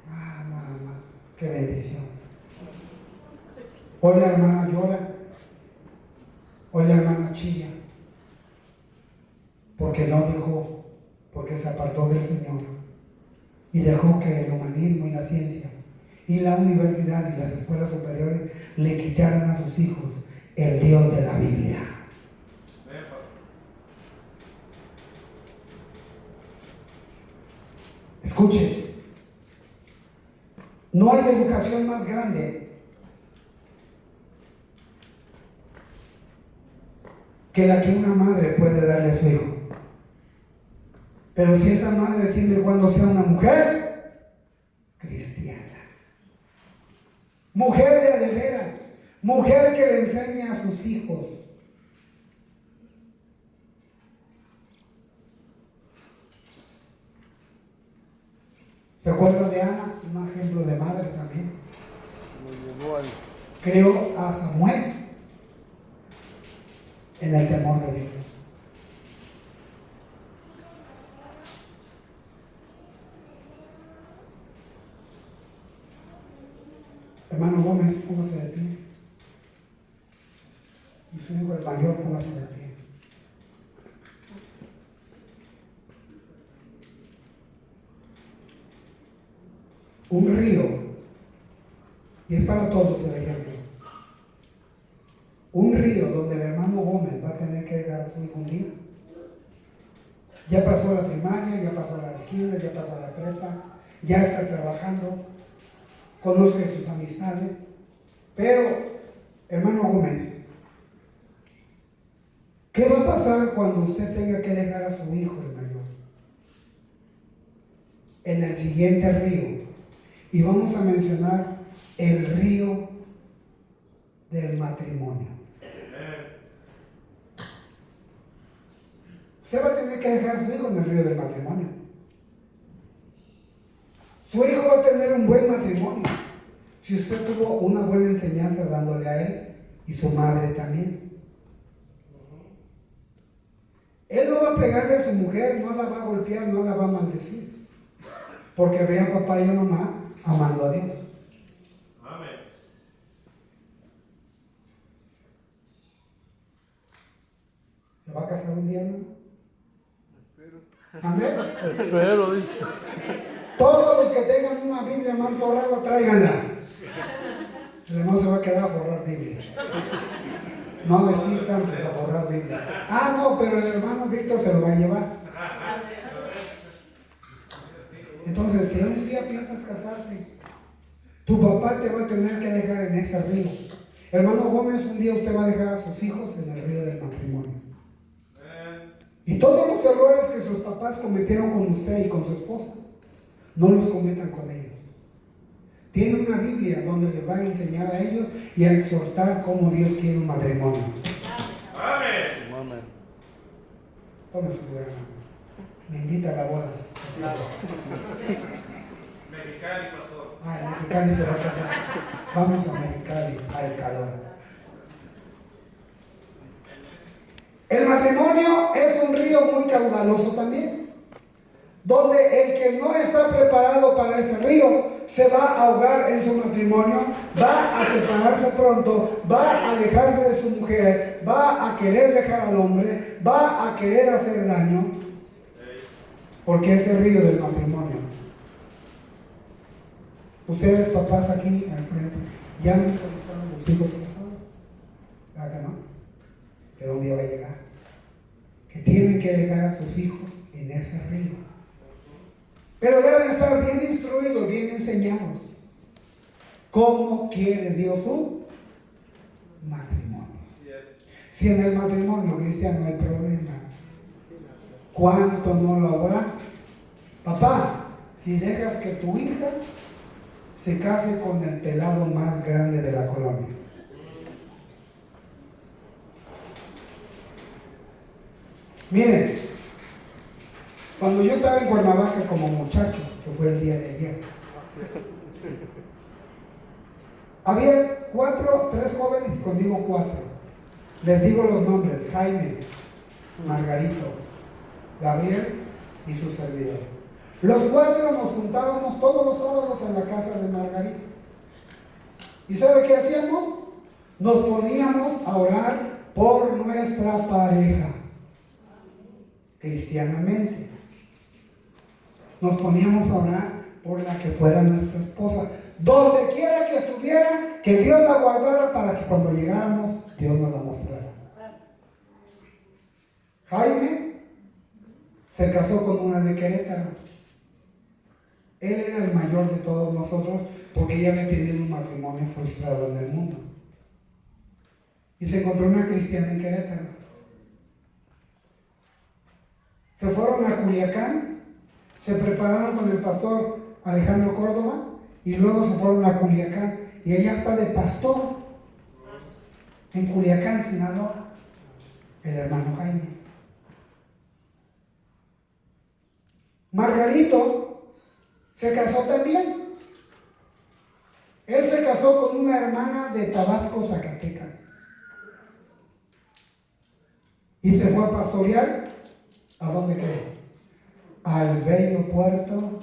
Ah, nada más, qué bendición. Hoy la hermana llora, hoy la hermana chilla, porque no dejó, porque se apartó del Señor y dejó que el humanismo y la ciencia y la universidad y las escuelas superiores le quitaran a sus hijos el Dios de la Biblia. Amén, pastor. Escuchen, no hay educación más grande que la que una madre puede darle a su hijo. Pero si esa madre, siempre y cuando sea una mujer cristiana, mujer de veras, mujer que le enseña a sus hijos. ¿Se acuerda de Ana? Un ejemplo de madre también. Creó a Samuel en el temor de Dios. Hermano Gómez, póngase de pie. Y su hijo el mayor, póngase de pie. Un río, y es para todos el ejemplo, un río donde el hermano Gómez va a tener que dejar a su hijo un día. Ya pasó a la primaria, ya pasó a la kinder, ya pasó a la prepa, ya está trabajando, conozca sus amistades, pero, hermano Gómez, ¿qué va a pasar cuando usted tenga que dejar a su hijo, el mayor, en el siguiente río? Y vamos a mencionar el río del matrimonio. Usted va a tener que dejar a su hijo en el río del matrimonio. Su hijo va a tener un buen matrimonio si usted tuvo una buena enseñanza dándole a él y su madre también. Él no va a pegarle a su mujer, no la va a golpear, no la va a maldecir, porque ve a papá y a mamá amando a Dios. Amén. ¿Se va a casar un día, hermano? Amén. Espero, dice. Todos los que tengan una Biblia mal forrada, tráiganla. El hermano se va a quedar a forrar Biblia. No a vestir santos, a forrar Biblia. Ah, no, pero el hermano Víctor se lo va a llevar. Entonces, si un día piensas casarte, tu papá te va a tener que dejar en ese río. Hermano Gómez, un día usted va a dejar a sus hijos en el río del matrimonio. Y todos los errores que sus papás cometieron con usted y con su esposa, no los cometan con ellos. Tiene una Biblia donde les va a enseñar a ellos y a exhortar cómo Dios quiere un matrimonio. Amén. Amén. Tome su lugar, hermano. Me invita a la boda. Mexicali, pastor. Ay, Mexicali se va a casar. Vamos a Mexicali, al calor. El matrimonio es un río muy caudaloso también, donde el que no está preparado para ese río se va a ahogar en su matrimonio, va a separarse pronto, va a alejarse de su mujer, va a querer dejar al hombre, va a querer hacer daño, porque es el río del matrimonio. Ustedes, papás, aquí al frente, ¿ya han visualizado los hijos casados? ¿Verdad que no? Pero un día va a llegar que tienen que dejar a sus hijos en ese río. Pero deben estar bien instruidos, bien enseñados. ¿Cómo quiere Dios su matrimonio? Si en el matrimonio cristiano hay problema, ¿cuánto no lo habrá? Papá, si dejas que tu hija se case con el pelado más grande de la colonia, miren, cuando yo estaba en Cuernavaca como muchacho, que fue el día de ayer, había 3 jóvenes y conmigo 4. Les digo los nombres: Jaime, Margarito, Gabriel y su servidor. Los 4 nos juntábamos todos los sábados en la casa de Margarito. ¿Y sabe qué hacíamos? Nos poníamos a orar por nuestra pareja. Cristianamente. Nos poníamos a orar por la que fuera nuestra esposa. Donde quiera que estuviera, que Dios la guardara para que cuando llegáramos, Dios nos la mostrara. Jaime se casó con una de Querétaro. Él era el mayor de todos nosotros porque ella había tenido un matrimonio frustrado en el mundo. Y se encontró una cristiana en Querétaro. Se fueron a Culiacán, se prepararon con el pastor Alejandro Córdoba y luego se fueron a Culiacán. Y ella está de pastor en Culiacán, Sinaloa, el hermano Jaime. Margarito se casó también. Él se casó con una hermana de Tabasco, Zacatecas. Y se fue a pastorear. ¿A dónde cree? Al bello puerto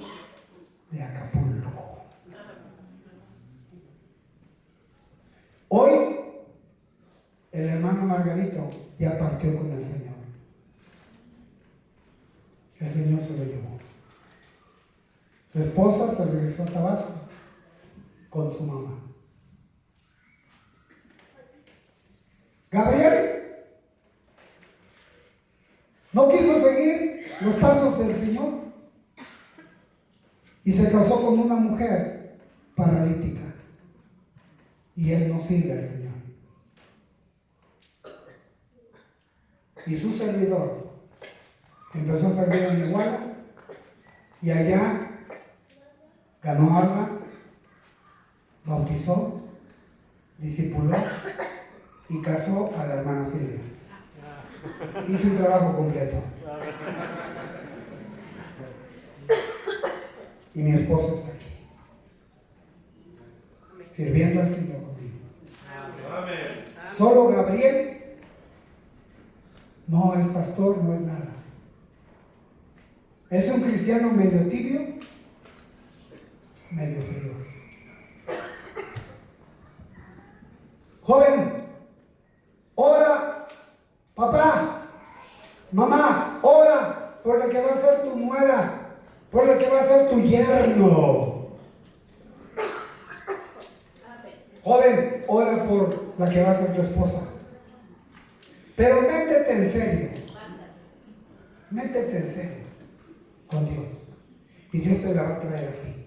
de Acapulco. Hoy, el hermano Margarito ya partió con el Señor. El Señor se lo llevó. Su esposa se regresó a Tabasco con su mamá. Gabriel no quiso seguir los pasos del Señor y se casó con una mujer paralítica. Y él no sirve al Señor. Y su servidor empezó a servir en Iguala y allá ganó almas, bautizó, discipuló y casó a la hermana Silvia. Hizo un trabajo completo. Y mi esposa está aquí, sirviendo al Señor conmigo. Amén. Solo Gabriel no es pastor, no es nada. Es un cristiano medio tibio, medio frío. Joven, ora, papá, mamá, ora por la que va a ser tu nuera, por la que va a ser tu yerno. Joven, ora por la que va a ser tu esposa. Pero métete en serio. Métete en serio con Dios. Y Dios te la va a traer a ti.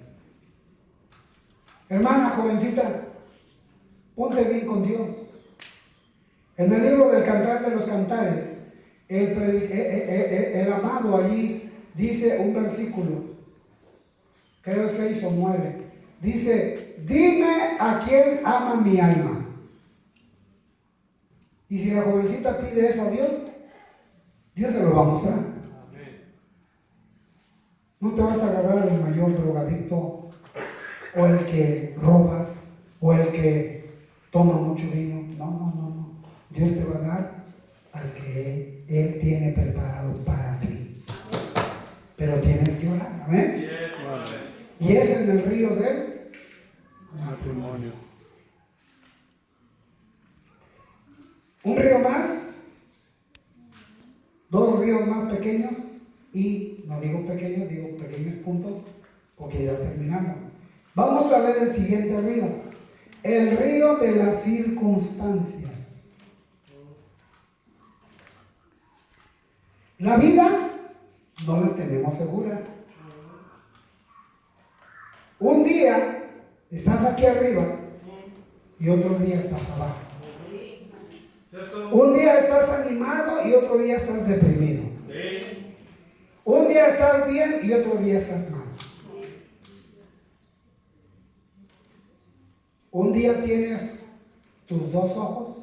Hermana, jovencita, ponte bien con Dios. En el libro del Cantar de los Cantares, el amado allí dice un versículo, creo 6 o 9, dice: dime a quién ama mi alma. Y si la jovencita pide eso a Dios, Dios se lo va a mostrar. No te vas a agarrar el mayor drogadicto, o el que roba, o el que toma mucho vino. No. Dios te va a dar al que Él tiene preparado para ti. Pero tienes que orar. ¿Amén? Y es en el río del matrimonio. Un río más, 2 ríos más pequeños, y no digo pequeños, digo pequeños puntos, porque ya terminamos. Vamos a ver el siguiente río, el río de las circunstancias. La vida no la tenemos segura. Un día estás aquí arriba y otro día estás abajo. Un día estás animado y otro día estás deprimido. Un día estás bien y otro día estás mal. Un día tienes tus 2 ojos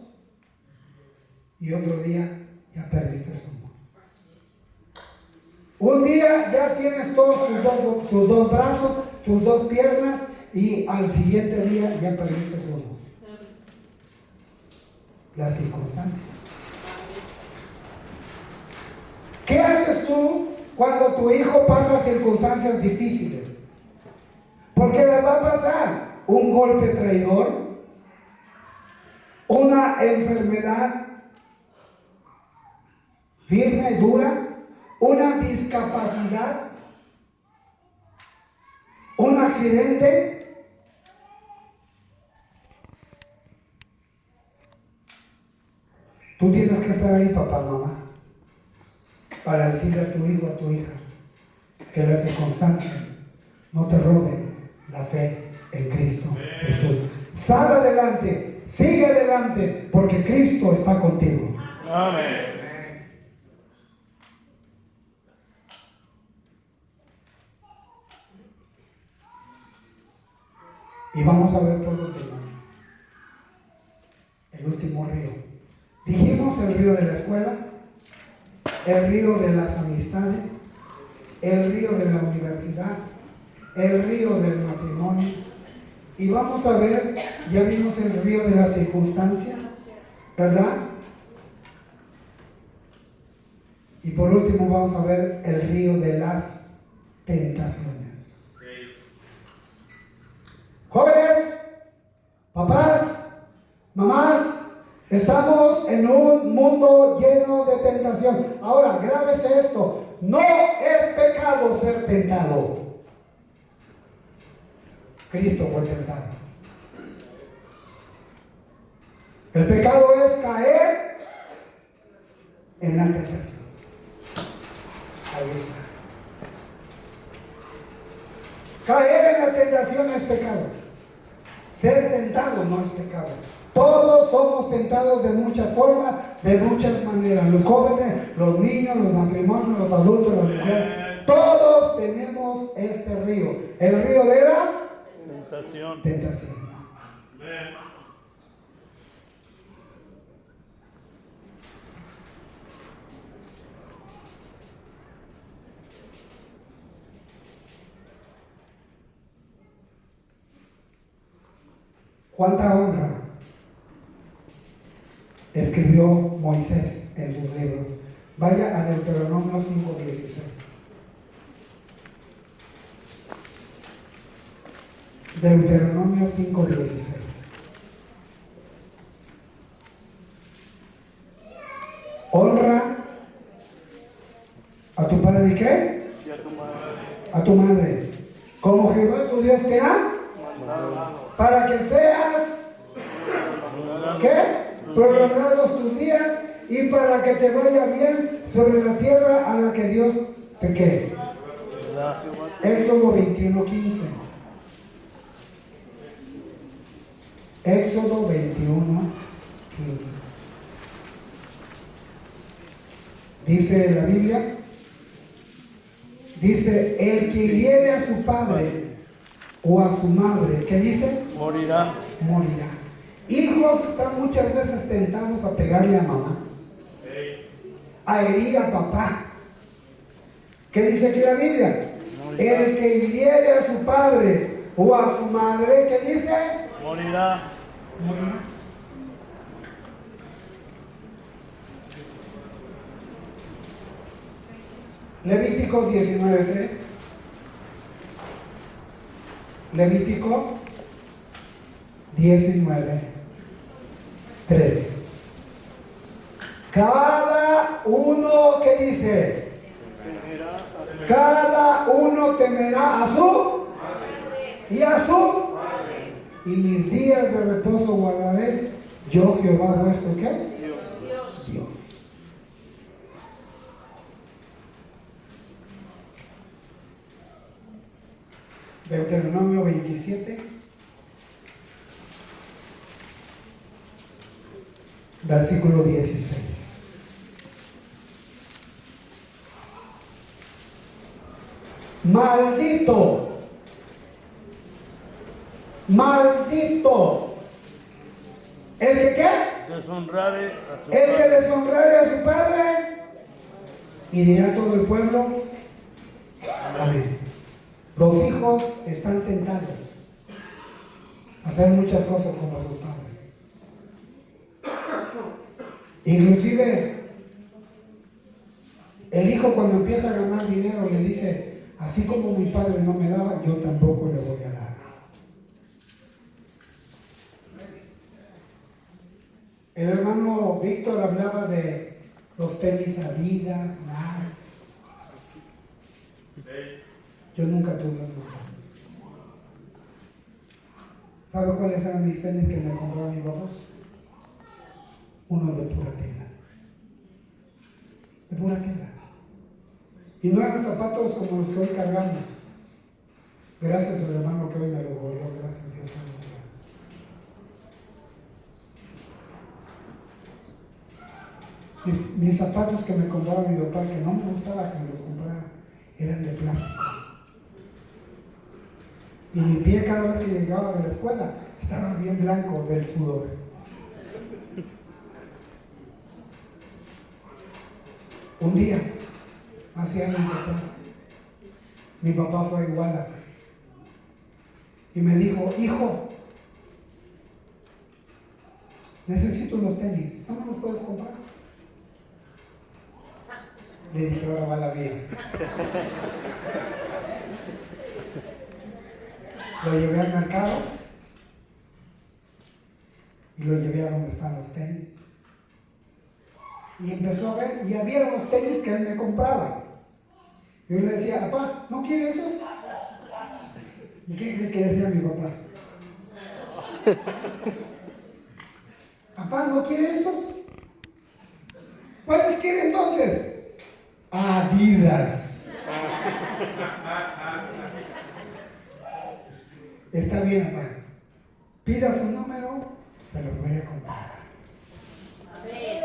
y otro día ya perdiste uno. Un día ya tienes todos tus 2 brazos, tus 2 piernas, y al siguiente día ya perdiste uno. Las circunstancias. ¿Qué haces tú cuando tu hijo pasa circunstancias difíciles? Porque les va a pasar un golpe traidor, una enfermedad firme y dura, una discapacidad, un accidente, Tú tienes que estar ahí, papá, mamá, para decirle a tu hijo, a tu hija, que las circunstancias no te roben la fe en Cristo Jesús. Sal adelante, sigue adelante, porque Cristo está contigo. Amén. Y vamos a ver por último, el último río. Dijimos el río de la escuela, el río de las amistades, el río de la universidad, el río del matrimonio. Y vamos a ver, ya vimos el río de las circunstancias, ¿verdad? Y por último vamos a ver el río de las tentaciones. Jóvenes, papás, mamás, estamos en un mundo lleno de tentación. Ahora, grábese esto, no es pecado ser tentado. Cristo fue tentado. El pecado es caer en la tentación. Ahí está. Caer en la tentación es pecado. Ser tentado no es pecado. Todos somos tentados de muchas formas, de muchas maneras. Los jóvenes, los niños, los matrimonios, los adultos, las mujeres. Todos tenemos este río. El río de la tentación. ¿Cuánta honra escribió Moisés en sus libros? Vaya a Deuteronomio 5:16. Deuteronomio 5:16. Honra a tu padre y qué? Y a tu madre. A tu madre. Como Jehová tu Dios te ha. Para que seas, ¿qué? Prolongados tus días y para que te vaya bien sobre la tierra a la que Dios te quede. Éxodo 21:15. Éxodo 21:15. Dice la Biblia, dice, el que hiriere a su padre o a su madre, ¿qué dice? Morirá. Morirá. Hijos están muchas veces tentados a pegarle a mamá, a herir a papá. ¿Qué dice aquí la Biblia? Morirá. El que hiriere a su padre o a su madre, ¿qué dice? Morirá. Morirá. Levítico 19:3. Levítico 19:3. Cada uno, ¿qué dice? Cada uno temerá a su y a su. Y mis días de reposo guardaré, yo Jehová vuestro, ¿qué? Dios. Deuteronomio 27, versículo 16. Maldito, maldito, el que ¿qué? Deshonrare a su El que padre. deshonrare a su padre, y dirá todo el pueblo, amén. Los hijos están tentados a hacer muchas cosas como sus padres. Inclusive, el hijo cuando empieza a ganar dinero le dice, así como mi padre no me daba, yo tampoco le voy a dar. El hermano Víctor hablaba de los tenis Adidas, Nike. Yo nunca tuve unos. ¿Sabe cuáles eran mis tenis que me compró mi papá? Uno de pura tela. de pura tela. Y no eran zapatos como los que hoy cargamos. Gracias al hermano que hoy me los volvió, gracias a Dios. Mis zapatos que me compraba mi papá, que no me gustaba que me los comprara, eran de plástico. Y mi pie cada vez que llegaba de la escuela estaba bien blanco del sudor. Un día, hace años atrás, mi papá fue a Iguala y me dijo: hijo, necesito unos tenis, ¿no me los puedes comprar? Le dije: ahora va la bien. Lo llevé al mercado y lo llevé a donde están los tenis. Y empezó a ver, y había unos tenis que él me compraba. Y yo le decía: papá, ¿no quiere esos? ¿Y qué cree que decía mi papá? Papá, ¿no quiere estos? ¿Cuáles quiere entonces? Adidas. Está bien, papá. Pida su número, se los voy a comprar. Amén.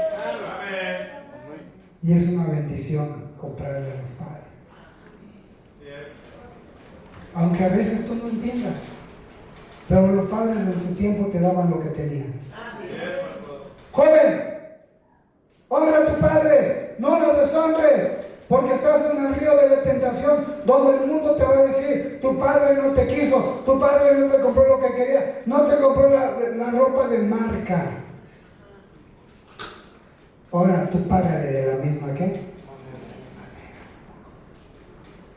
Y es una bendición comprarle a los padres. Así es. Aunque a veces tú no entiendas. Pero los padres en su tiempo te daban lo que tenían. Así es, pastor. Joven, honra a tu padre, no lo deshonres, porque estás en el río de la tentación, donde el mundo te va a decir: tu padre no te quiso, tu padre no te compró lo que quería, no te compró la ropa de marca. Ahora tú págale de la misma que.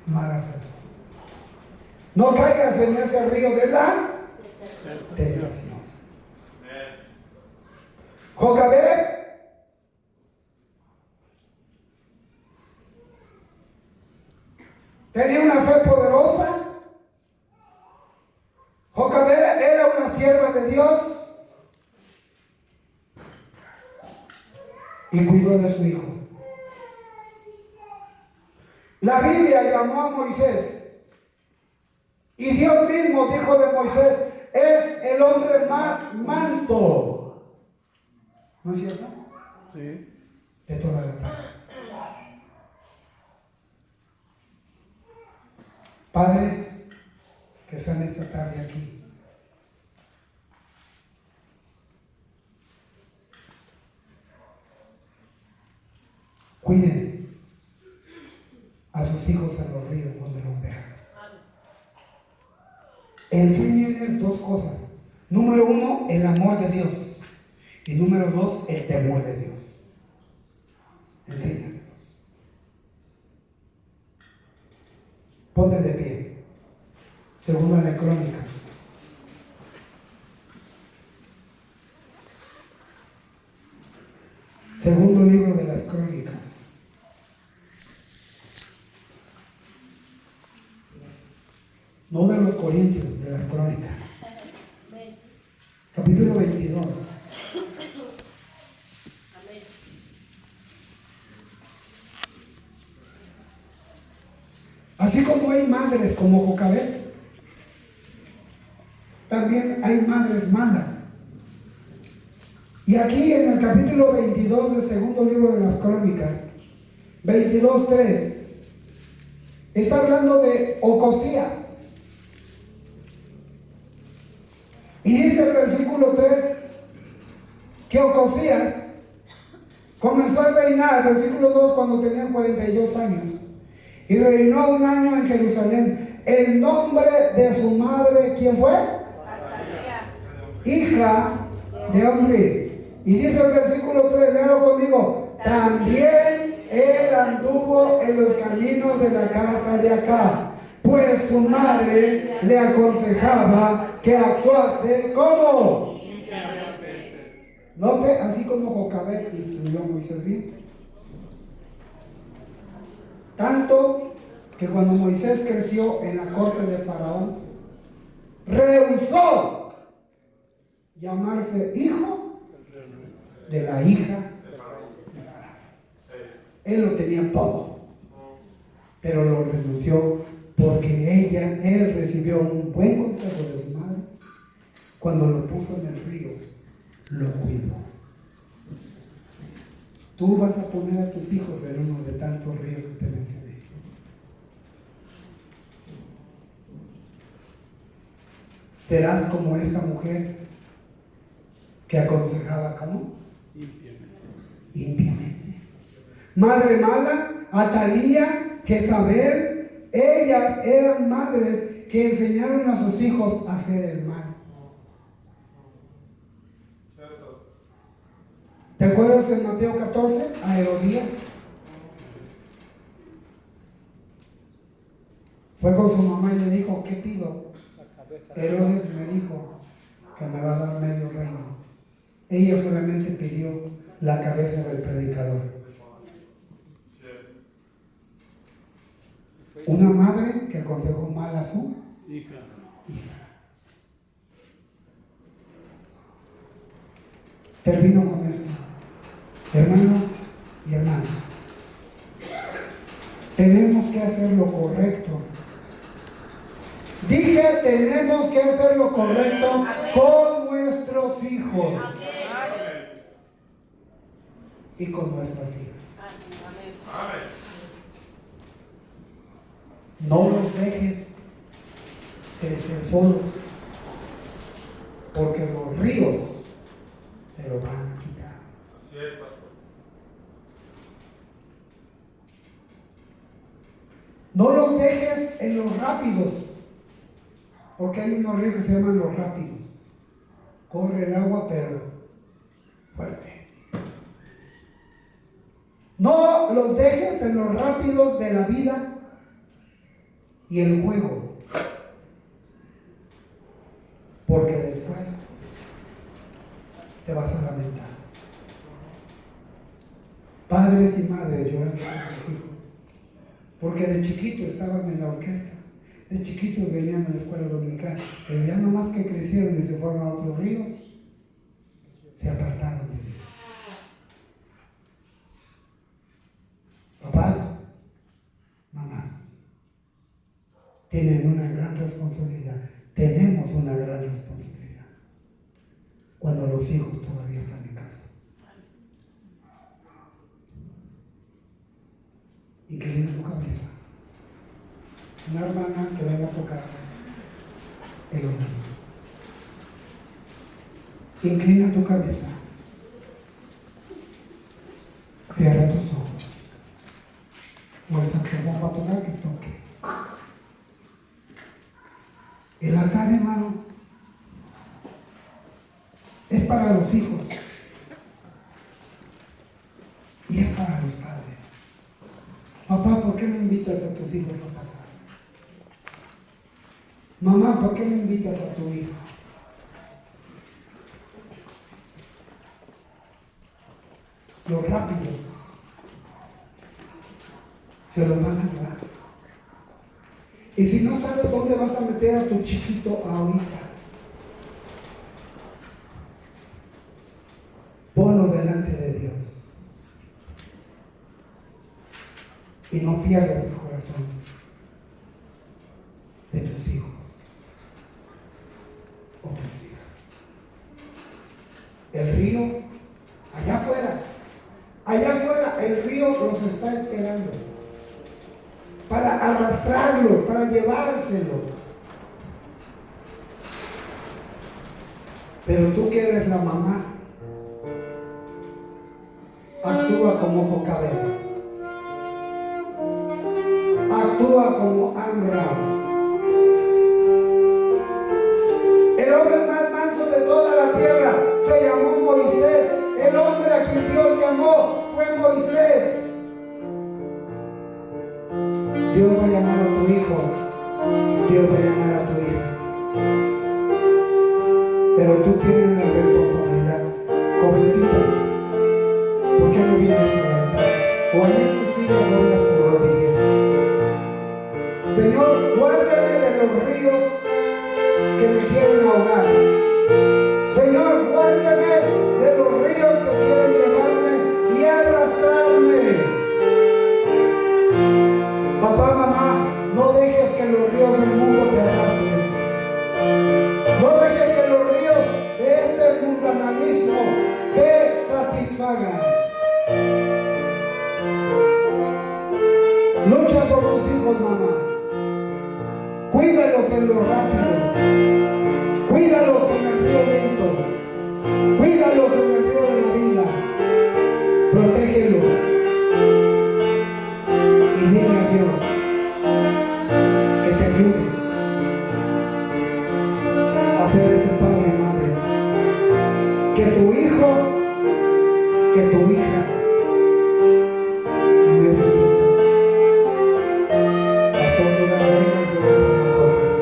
No hagas eso. No caigas en ese río de la tentación. Amén. Jocabed tenía una fe poderosa. Jocabed era una sierva de Dios y cuidó de su hijo. La Biblia llamó a Moisés y Dios mismo dijo de Moisés: es el hombre más manso. ¿No es cierto? Sí. De toda la tierra. Padres que están esta tarde aquí, cuiden a sus hijos en los ríos donde los dejan. Enséñenles dos cosas. Número uno, el amor de Dios. Y número dos, el temor de Dios. Enséñaselos. Ponte de pie. Segunda de Crónicas. Segundo libro de las Crónicas. No de los Corintios, de las Crónicas. Capítulo 22. Así como hay madres como Jocabed, también hay madres malas. Y aquí en el capítulo 22 del segundo libro de las Crónicas, 22:3, está hablando de Ocosías. Y dice el versículo 3 que Ocosías comenzó a reinar, versículo 2, cuando tenía 42 años. Y reinó un año en Jerusalén. El nombre de su madre, ¿quién fue? Hija de Omri. Y dice el versículo 3, léalo conmigo: también él anduvo en los caminos de la casa de Acab, pues su madre le aconsejaba que actuase como. Note, así como Jocabed instruyó a Moisés bien. Tanto que cuando Moisés creció en la corte de Faraón, rehusó llamarse hijo de la hija de Faraón. Él lo tenía todo, pero lo renunció porque él recibió un buen consejo de su madre. Cuando lo puso en el río, lo cuidó. Tú vas a poner a tus hijos en uno de tantos ríos que te mencioné. Serás como esta mujer que aconsejaba, ¿cómo? Impiamente. Madre mala, Atalía, Jezabel, ellas eran madres que enseñaron a sus hijos a hacer el mal. ¿Te acuerdas en Mateo 14? A Herodías. Fue con su mamá y le dijo, ¿qué pido? Herodes me dijo que me va a dar medio reino. Ella solamente pidió la cabeza del predicador. Una madre que aconsejó mal a su hija. Termino con esto. Hermanos y hermanas, tenemos que hacer lo correcto. Dije, tenemos que hacer lo correcto con nuestros hijos y con nuestras hijas. No los dejes crecer solos, porque los ríos te lo van a quitar. Así es, pastor. No los dejes en los rápidos, porque hay unos ríos que se llaman los rápidos. Corre el agua, pero fuerte. No los dejes en los rápidos de la vida y el juego, porque después te vas a lamentar. Padres y madres llorando por sus hijos, porque de chiquitos estaban en la orquesta, de chiquitos venían a la escuela dominical, pero ya nomás que crecieron y se fueron a otros ríos, se apartaron de Dios. Papás, mamás, tienen una gran responsabilidad. Tenemos una gran responsabilidad cuando los hijos todavía están en casa. Inclina tu cabeza. Una hermana que venga a tocar el órgano. Inclina tu cabeza. Cierra tus ojos. O el saxofón va a tocar, que toque. El altar, hermano, es para los hijos y es para los padres. Papá, ¿por qué no invitas a tus hijos a pasar? Mamá, ¿por qué no invitas a tu hijo? Los rápidos se los van a llevar. Y si no sabes dónde vas a meter a tu chiquito ahorita, ponlo delante de Dios. Y no pierdas el corazón de tus hijos o tus hijas. El río, allá afuera, el río los está esperando para arrastrarlos, para llevárselos. Pero tú que eres la mamá, actúa como Jocabed, actúa como Amram, el hombre más manso de toda la tierra. Se llamó Moisés. El hombre a quien Dios llamó fue Moisés. Dios va a llamar a tu hijo, Dios va a llamar a tu hija, pero tú tienes la responsabilidad. Jovencita, ¿por qué no vienes al altar? O ahí en tu silla doblas tus rodillas. Señor, guárdame de los ríos que me quieren ahogar. Señor, guárdame de los ríos que quieren llevarme y arrastrarme. mamá, no dejes que los ríos del mundo te arrastren. No dejes que los ríos de este mundanalismo te satisfagan. Lucha por tus hijos, mamá. Cuídalos en los rápidos. Cuídalos en el río lento. Cuídalos en el río de la vida. Protégelos. Y dile a Dios que te ayude a ser ese padre y madre que tu hijo, que tu hija necesita. Pastor Durán, venga y ore por nosotros.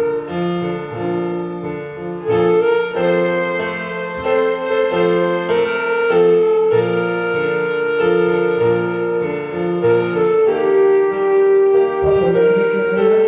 Pastor Enrique, venga.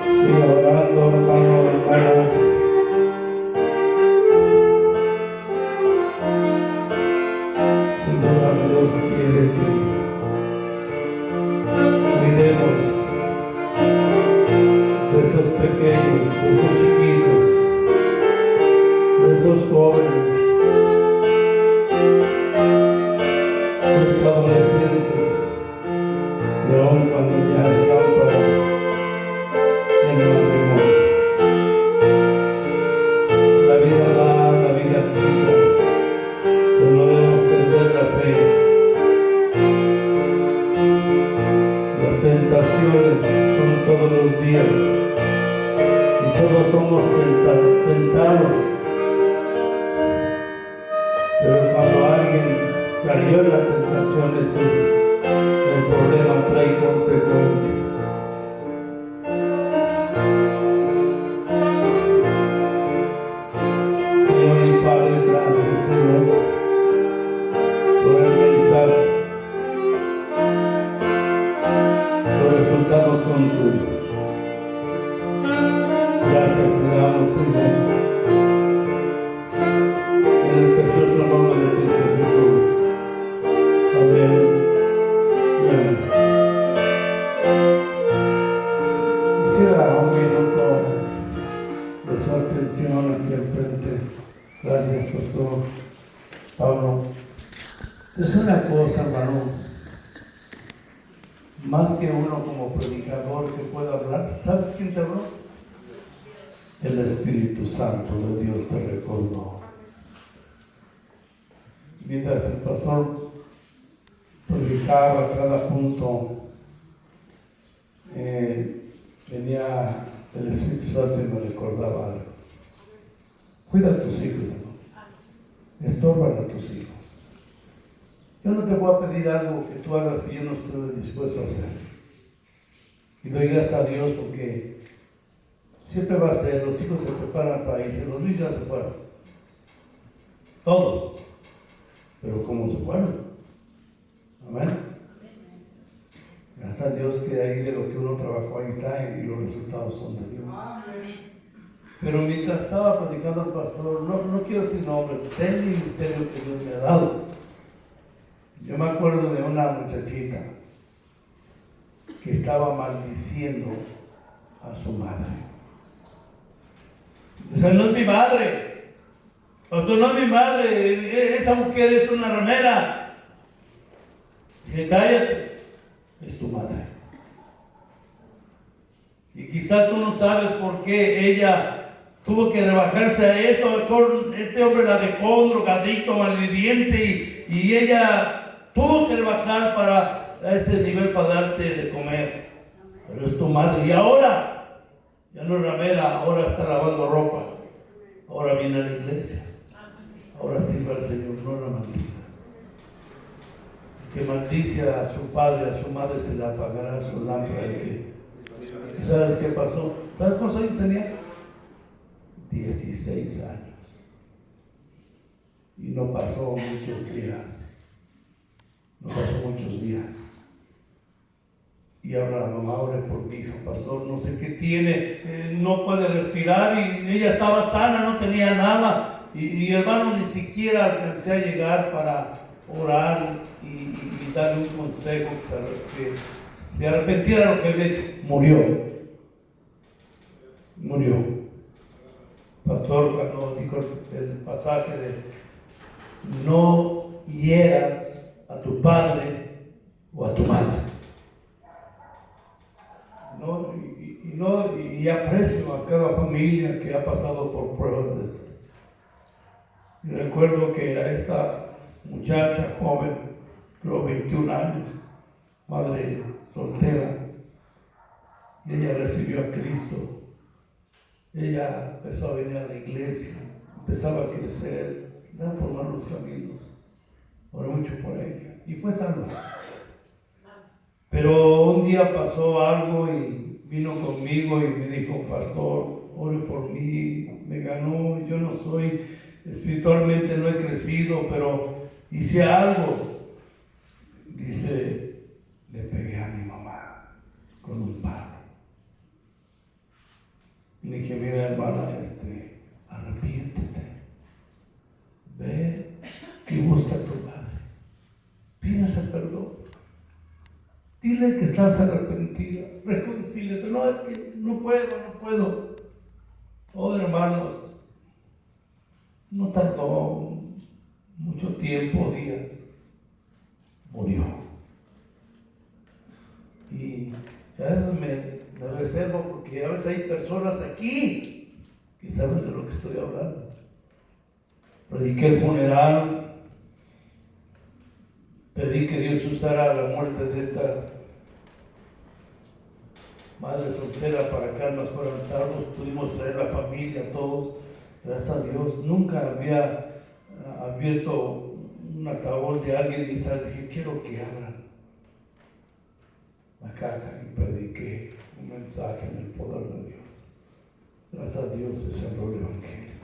Sigue orando, hermano, hermana. Sin duda Dios quiere que cuidemos de esos pequeños, de esos chiquitos, de esos jóvenes, de esos adolescentes, y aun cuando ya están para en el matrimonio. La vida da, la vida quita, pero no debemos perder la fe. Las tentaciones son todos los días y todos somos tentados. Pero cuando alguien cayó en la tentación, ese es el problema, trae consecuencias. Señor y Padre, gracias, Señor, por el mensaje. Los resultados son tuyos. Gracias te damos, Señor. En el precioso nombre de Cristo Jesús. Amén y amén. Quisiera un minuto de su atención aquí al frente. Gracias, Pastor Pablo. Es una cosa, hermano, más que uno como predicador que pueda hablar. ¿Sabes quién te habló? El Espíritu Santo de Dios te recordó. Mientras el pastor predicaba cada punto, venía el Espíritu Santo y me recordaba algo. Cuida a tus hijos, hermano. Estorban a tus hijos. Yo no te voy a pedir algo que tú hagas que yo no estoy dispuesto a hacer. Y doy gracias a Dios porque siempre va a ser, los hijos se preparan para irse, los niños ya se fueron. Todos. Pero ¿cómo se fueron? Amén. Gracias a Dios que ahí de lo que uno trabajó ahí está y los resultados son de Dios. Pero mientras estaba predicando al pastor, no quiero decir nombres, del ministerio que Dios me ha dado. Yo me acuerdo de una muchachita que estaba maldiciendo a su madre. Esa no es mi madre. Pastor, no es mi madre. Esa mujer es una ramera. Dije, cállate. Es tu madre. Y quizás tú no sabes por qué ella tuvo que rebajarse a eso. Este hombre la dejó un drogadicto, malviviente, y ella tuvo que rebajar para ese nivel para darte de comer. Pero es tu madre. Y ahora, ya no es ramera, ahora está lavando ropa. Ahora viene a la iglesia. Ahora sirve al Señor, no la maldigas. Que maldice a su padre, a su madre, se le apagará su lámpara. ¿Y sabes qué pasó? ¿Sabes cuántos años tenía? 16 años. no pasó muchos días. No pasó muchos días. Y ahora la mamá ore por mi hijo, pastor, no sé qué tiene, no puede respirar, y ella estaba sana, no tenía nada, y hermano, ni siquiera alcancé a llegar para orar y darle un consejo que se arrepentiera de lo que había hecho. Murió. Pastor, cuando dijo el pasaje de no hieras a tu padre o a tu madre. Y aprecio a cada familia que ha pasado por pruebas de estas. Y recuerdo que a esta muchacha joven, creo 21 años, madre soltera, y ella recibió a Cristo. Ella empezó a venir a la iglesia, empezaba a crecer, a formar los caminos. Oré mucho por ella y fue salva. Pero un día pasó algo y vino conmigo y me dijo, pastor, ore por mí, me ganó, yo no soy, espiritualmente no he crecido, pero hice algo. Dice, le pegué a mi mamá con un palo. Le dije, mira hermana, arrepiéntete, ve y busca a tu madre, pídele perdón. Dile que estás arrepentida, reconcíliate. No, es que no puedo. Oh, hermanos, no tardó mucho tiempo, días, murió. Y a veces me reservo porque a veces hay personas aquí que saben de lo que estoy hablando. Prediqué el funeral, pedí que Dios usara la muerte de esta madre soltera para que almas fueran salvos. Pudimos traer la familia, todos, gracias a Dios. Nunca había abierto un ataúd de alguien y dije, quiero que abran la caja, y prediqué un mensaje en el poder de Dios. Gracias a Dios se cerró el evangelio.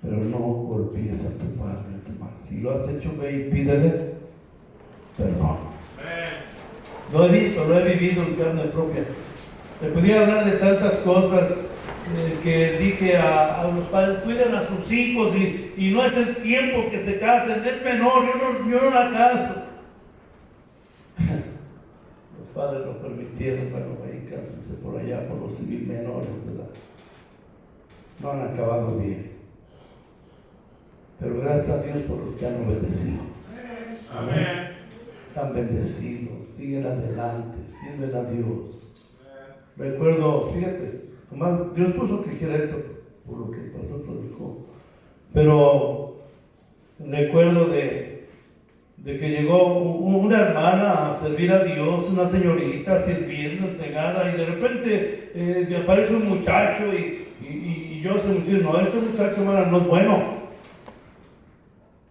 Pero no golpees a tu padre, a tu madre. Si lo has hecho, ve y pídele perdón. Lo he visto, lo he vivido en carne propia. Te podía hablar de tantas cosas que dije a los padres, cuiden a sus hijos y no es el tiempo que se casen, es menor, yo no la caso. Los padres lo permitieron, bueno, ahí cásense por allá por los civil menores de edad. No han acabado bien. Pero gracias a Dios por los que han obedecido. Amén. Están bendecidos, siguen adelante, sirven a Dios. Recuerdo, fíjate, nomás Dios puso que dijera esto por lo que el pastor predicó. Pero recuerdo de que llegó una hermana a servir a Dios, una señorita sirviendo, entregada, y de repente me aparece un muchacho y yo ese muchacho hermana no es bueno.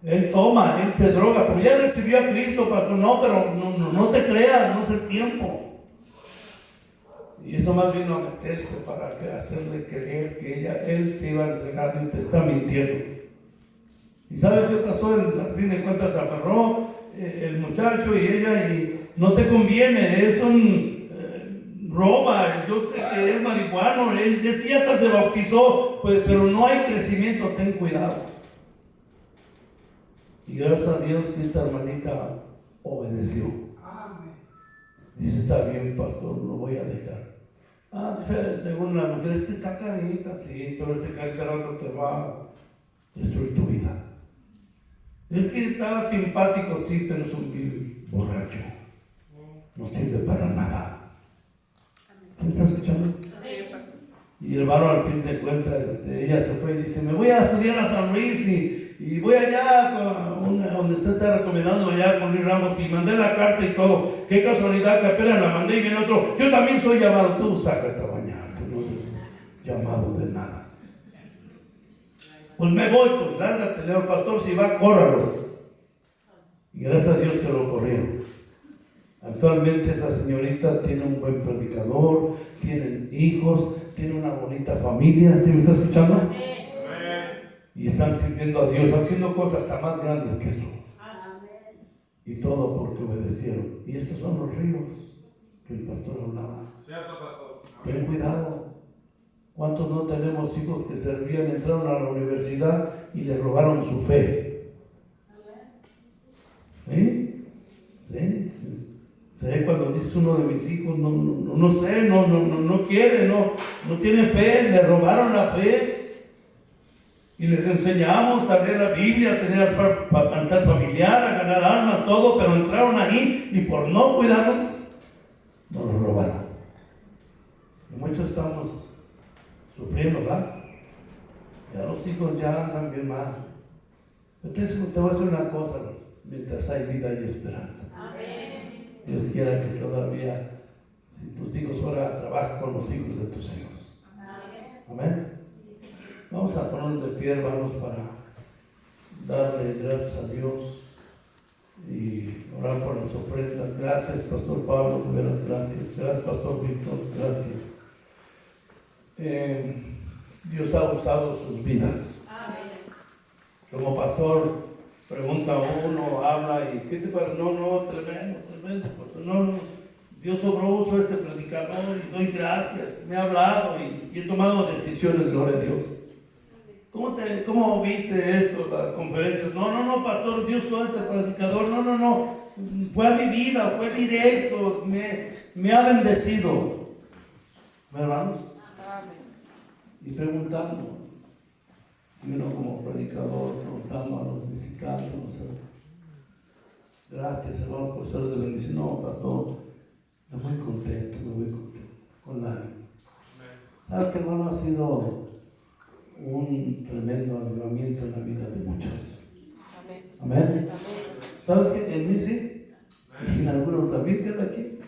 Él toma, él se droga, pero ya recibió a Cristo, pastor. No, pero no te creas, no es el tiempo. Y esto más vino a meterse para hacerle creer que él se iba a entregar y te está mintiendo. ¿Y sabe qué pasó? Al fin de cuentas se aferró el muchacho y ella, y no te conviene, es un Roma, yo sé que es marihuano, es que ya hasta se bautizó, pero no hay crecimiento, ten cuidado. Y gracias a Dios que esta hermanita obedeció. Dice, está bien, pastor, lo voy a dejar. Dice una mujer, es que está carita, sí, pero ese carita rato te va a destruir tu vida. Es que está simpático, sí, pero es un vil borracho. No sirve para nada. ¿Sí me está escuchando? Y el hermano al fin de cuentas, ella se fue y dice, me voy a estudiar a San Luis y voy allá donde usted está recomendando allá con Luis Ramos, y mandé la carta y todo. Qué casualidad que apenas la mandé y viene otro, yo también soy llamado. Tú sácate a bañar, tú no eres llamado de nada. Pues me voy, pues lárgate, Leo, pastor, si va, córralo. Y gracias a Dios que lo corrieron. Actualmente esta señorita tiene un buen predicador, tienen hijos, tiene una bonita familia. ¿Sí me está escuchando? y están sirviendo a Dios, haciendo cosas hasta más grandes que esto. Y todo porque obedecieron. Y estos son los ríos que el pastor hablaba. Cierto, pastor. Ten cuidado. ¿Cuántos no tenemos hijos que servían, entraron a la universidad y le robaron su fe? ¿Sí? ¿Sí? ¿Sí? Cuando dice uno de mis hijos, no sé, no quiere, no tiene fe, le robaron la fe. Y les enseñamos a leer la Biblia, a tener altar familiar, a ganar almas, todo, pero entraron ahí y por no cuidarlos, nos los robaron. Y muchos estamos sufriendo, ¿verdad? Ya los hijos ya andan bien mal. Entonces te voy a decir una cosa, mientras hay vida hay esperanza. Amén. Dios quiera que todavía, si tus hijos ahora trabajan con los hijos de tus hijos. Amén. Vamos a ponernos de pie, hermanos, para darle gracias a Dios y orar por las ofrendas. Gracias, Pastor Pablo, de veras, gracias. Gracias, Pastor Víctor, gracias. Dios ha usado sus vidas. Como pastor, pregunta uno, habla y ¿qué te parece? No, tremendo, pastor. No, Dios obró uso este predicador y doy gracias. Me ha hablado y he tomado decisiones, gloria a Dios. ¿Cómo viste esto, la conferencia? No, pastor, Dios usó este predicador. No. Fue a mi vida, fue directo, me ha bendecido. Hermanos. Y preguntando, y uno como predicador preguntando a los visitantes, gracias, hermano, por ser de bendición. No, pastor, me voy contento con la... ¿Sabe que, hermano, ha sido un tremendo avivamiento en la vida de muchos? Amén. ¿Sabes qué? En mí sí, y en algunos también queda aquí.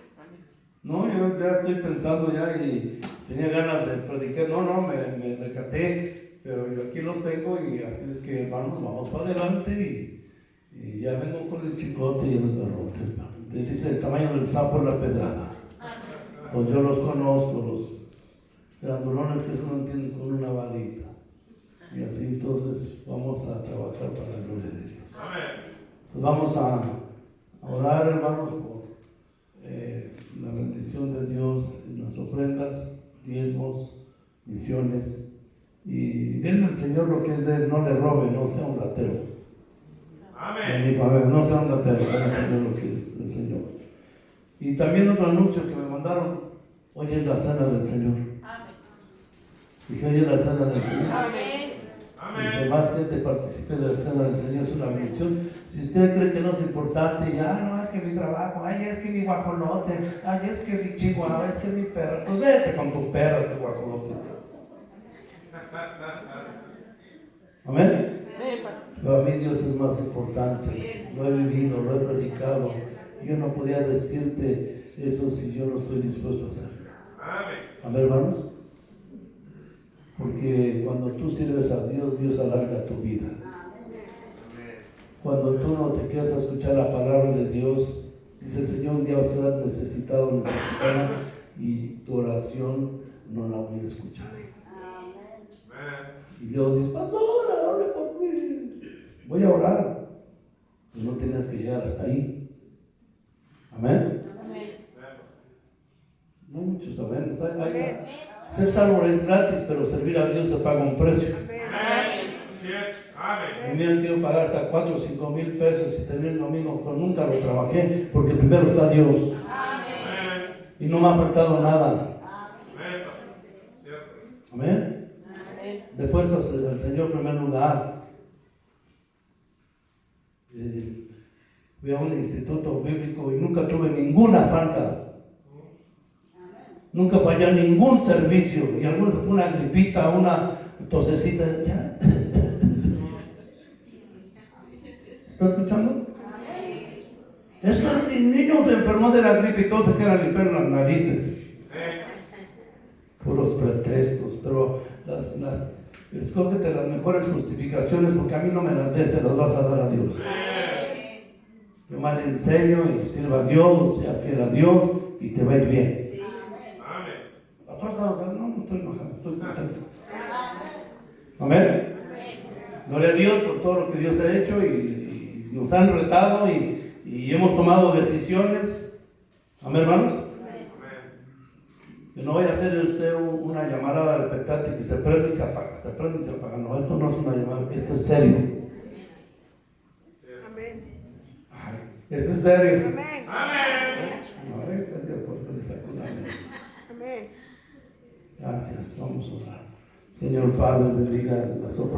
No, yo ya estoy pensando ya y tenía ganas de predicar. No, me recaté, pero yo aquí los tengo y así es que vamos para adelante y ya vengo con el chicote y el garrote. Dice el tamaño del sapo en la pedrada. Pues yo los conozco, los grandulones que se no entienden con una varita. Y así entonces vamos a trabajar para la gloria de Dios. Pues vamos a orar, hermanos, por la bendición de Dios en las ofrendas, diezmos, misiones, y denle al Señor lo que es de él, no le robe, no sea un ratero. Amén. No sea un ratero, denle al Señor lo que es del Señor. Y también otro anuncio que me mandaron, hoy es la cena del Señor. Amén. Dije, hoy es la cena del Señor. Amén. Y que más gente participe de la cena del Señor es una bendición. Si usted cree que no es importante, no, es que mi trabajo, es que mi guajolote, es que mi chihuahua, es que mi perro, pues vete con tu perro, tu guajolote. Amén. Pero a mí Dios es más importante. Lo he vivido, lo he predicado. Yo no podía decirte eso si yo no estoy dispuesto a hacerlo. Amén, hermanos. Porque cuando tú sirves a Dios, Dios alarga tu vida. Cuando tú no te quedas a escuchar la palabra de Dios, dice el Señor, un día vas a estar necesitada, y tu oración no la voy a escuchar. Y Dios dice, pastor, ore por mí. Voy a orar. Pero no tenías que llegar hasta ahí. Amén. No hay muchos amén. Ser salvo es gratis, pero servir a Dios se paga un precio. A mí me han querido pagar hasta 4 o 5 mil pesos y tener lo mismo, pero nunca lo trabajé, porque primero está Dios. Y no me ha faltado nada. Amén. Después el Señor en primer lugar. Fui a un instituto bíblico y nunca tuve ninguna falta. Nunca fallé ningún servicio. Y algunos una gripita, una tosecita. ¿Ya? ¿Está escuchando? Es que el niño se enfermó de la gripe y todo se queda limpiar las narices. Puros pretextos. Pero escógete las mejores justificaciones, porque a mí no me las des, se las vas a dar a Dios. Yo mal enseño y sirva a Dios, sea fiel a Dios y te va a ir bien. Pastor, no estoy enojado, estoy contento. Amén. Gloria a Dios por todo lo que Dios ha hecho y nos han retado y hemos tomado decisiones. Amén, hermanos. Que no vaya a ser usted una llamarada de petate que se prende y se apaga, se prende y se apaga. No, esto no es una llamada, esto es serio. Ay, esto es serio. A ver, gracias por eso le saco una amén. Gracias, vamos a orar. Señor Padre, bendiga las ofrendas.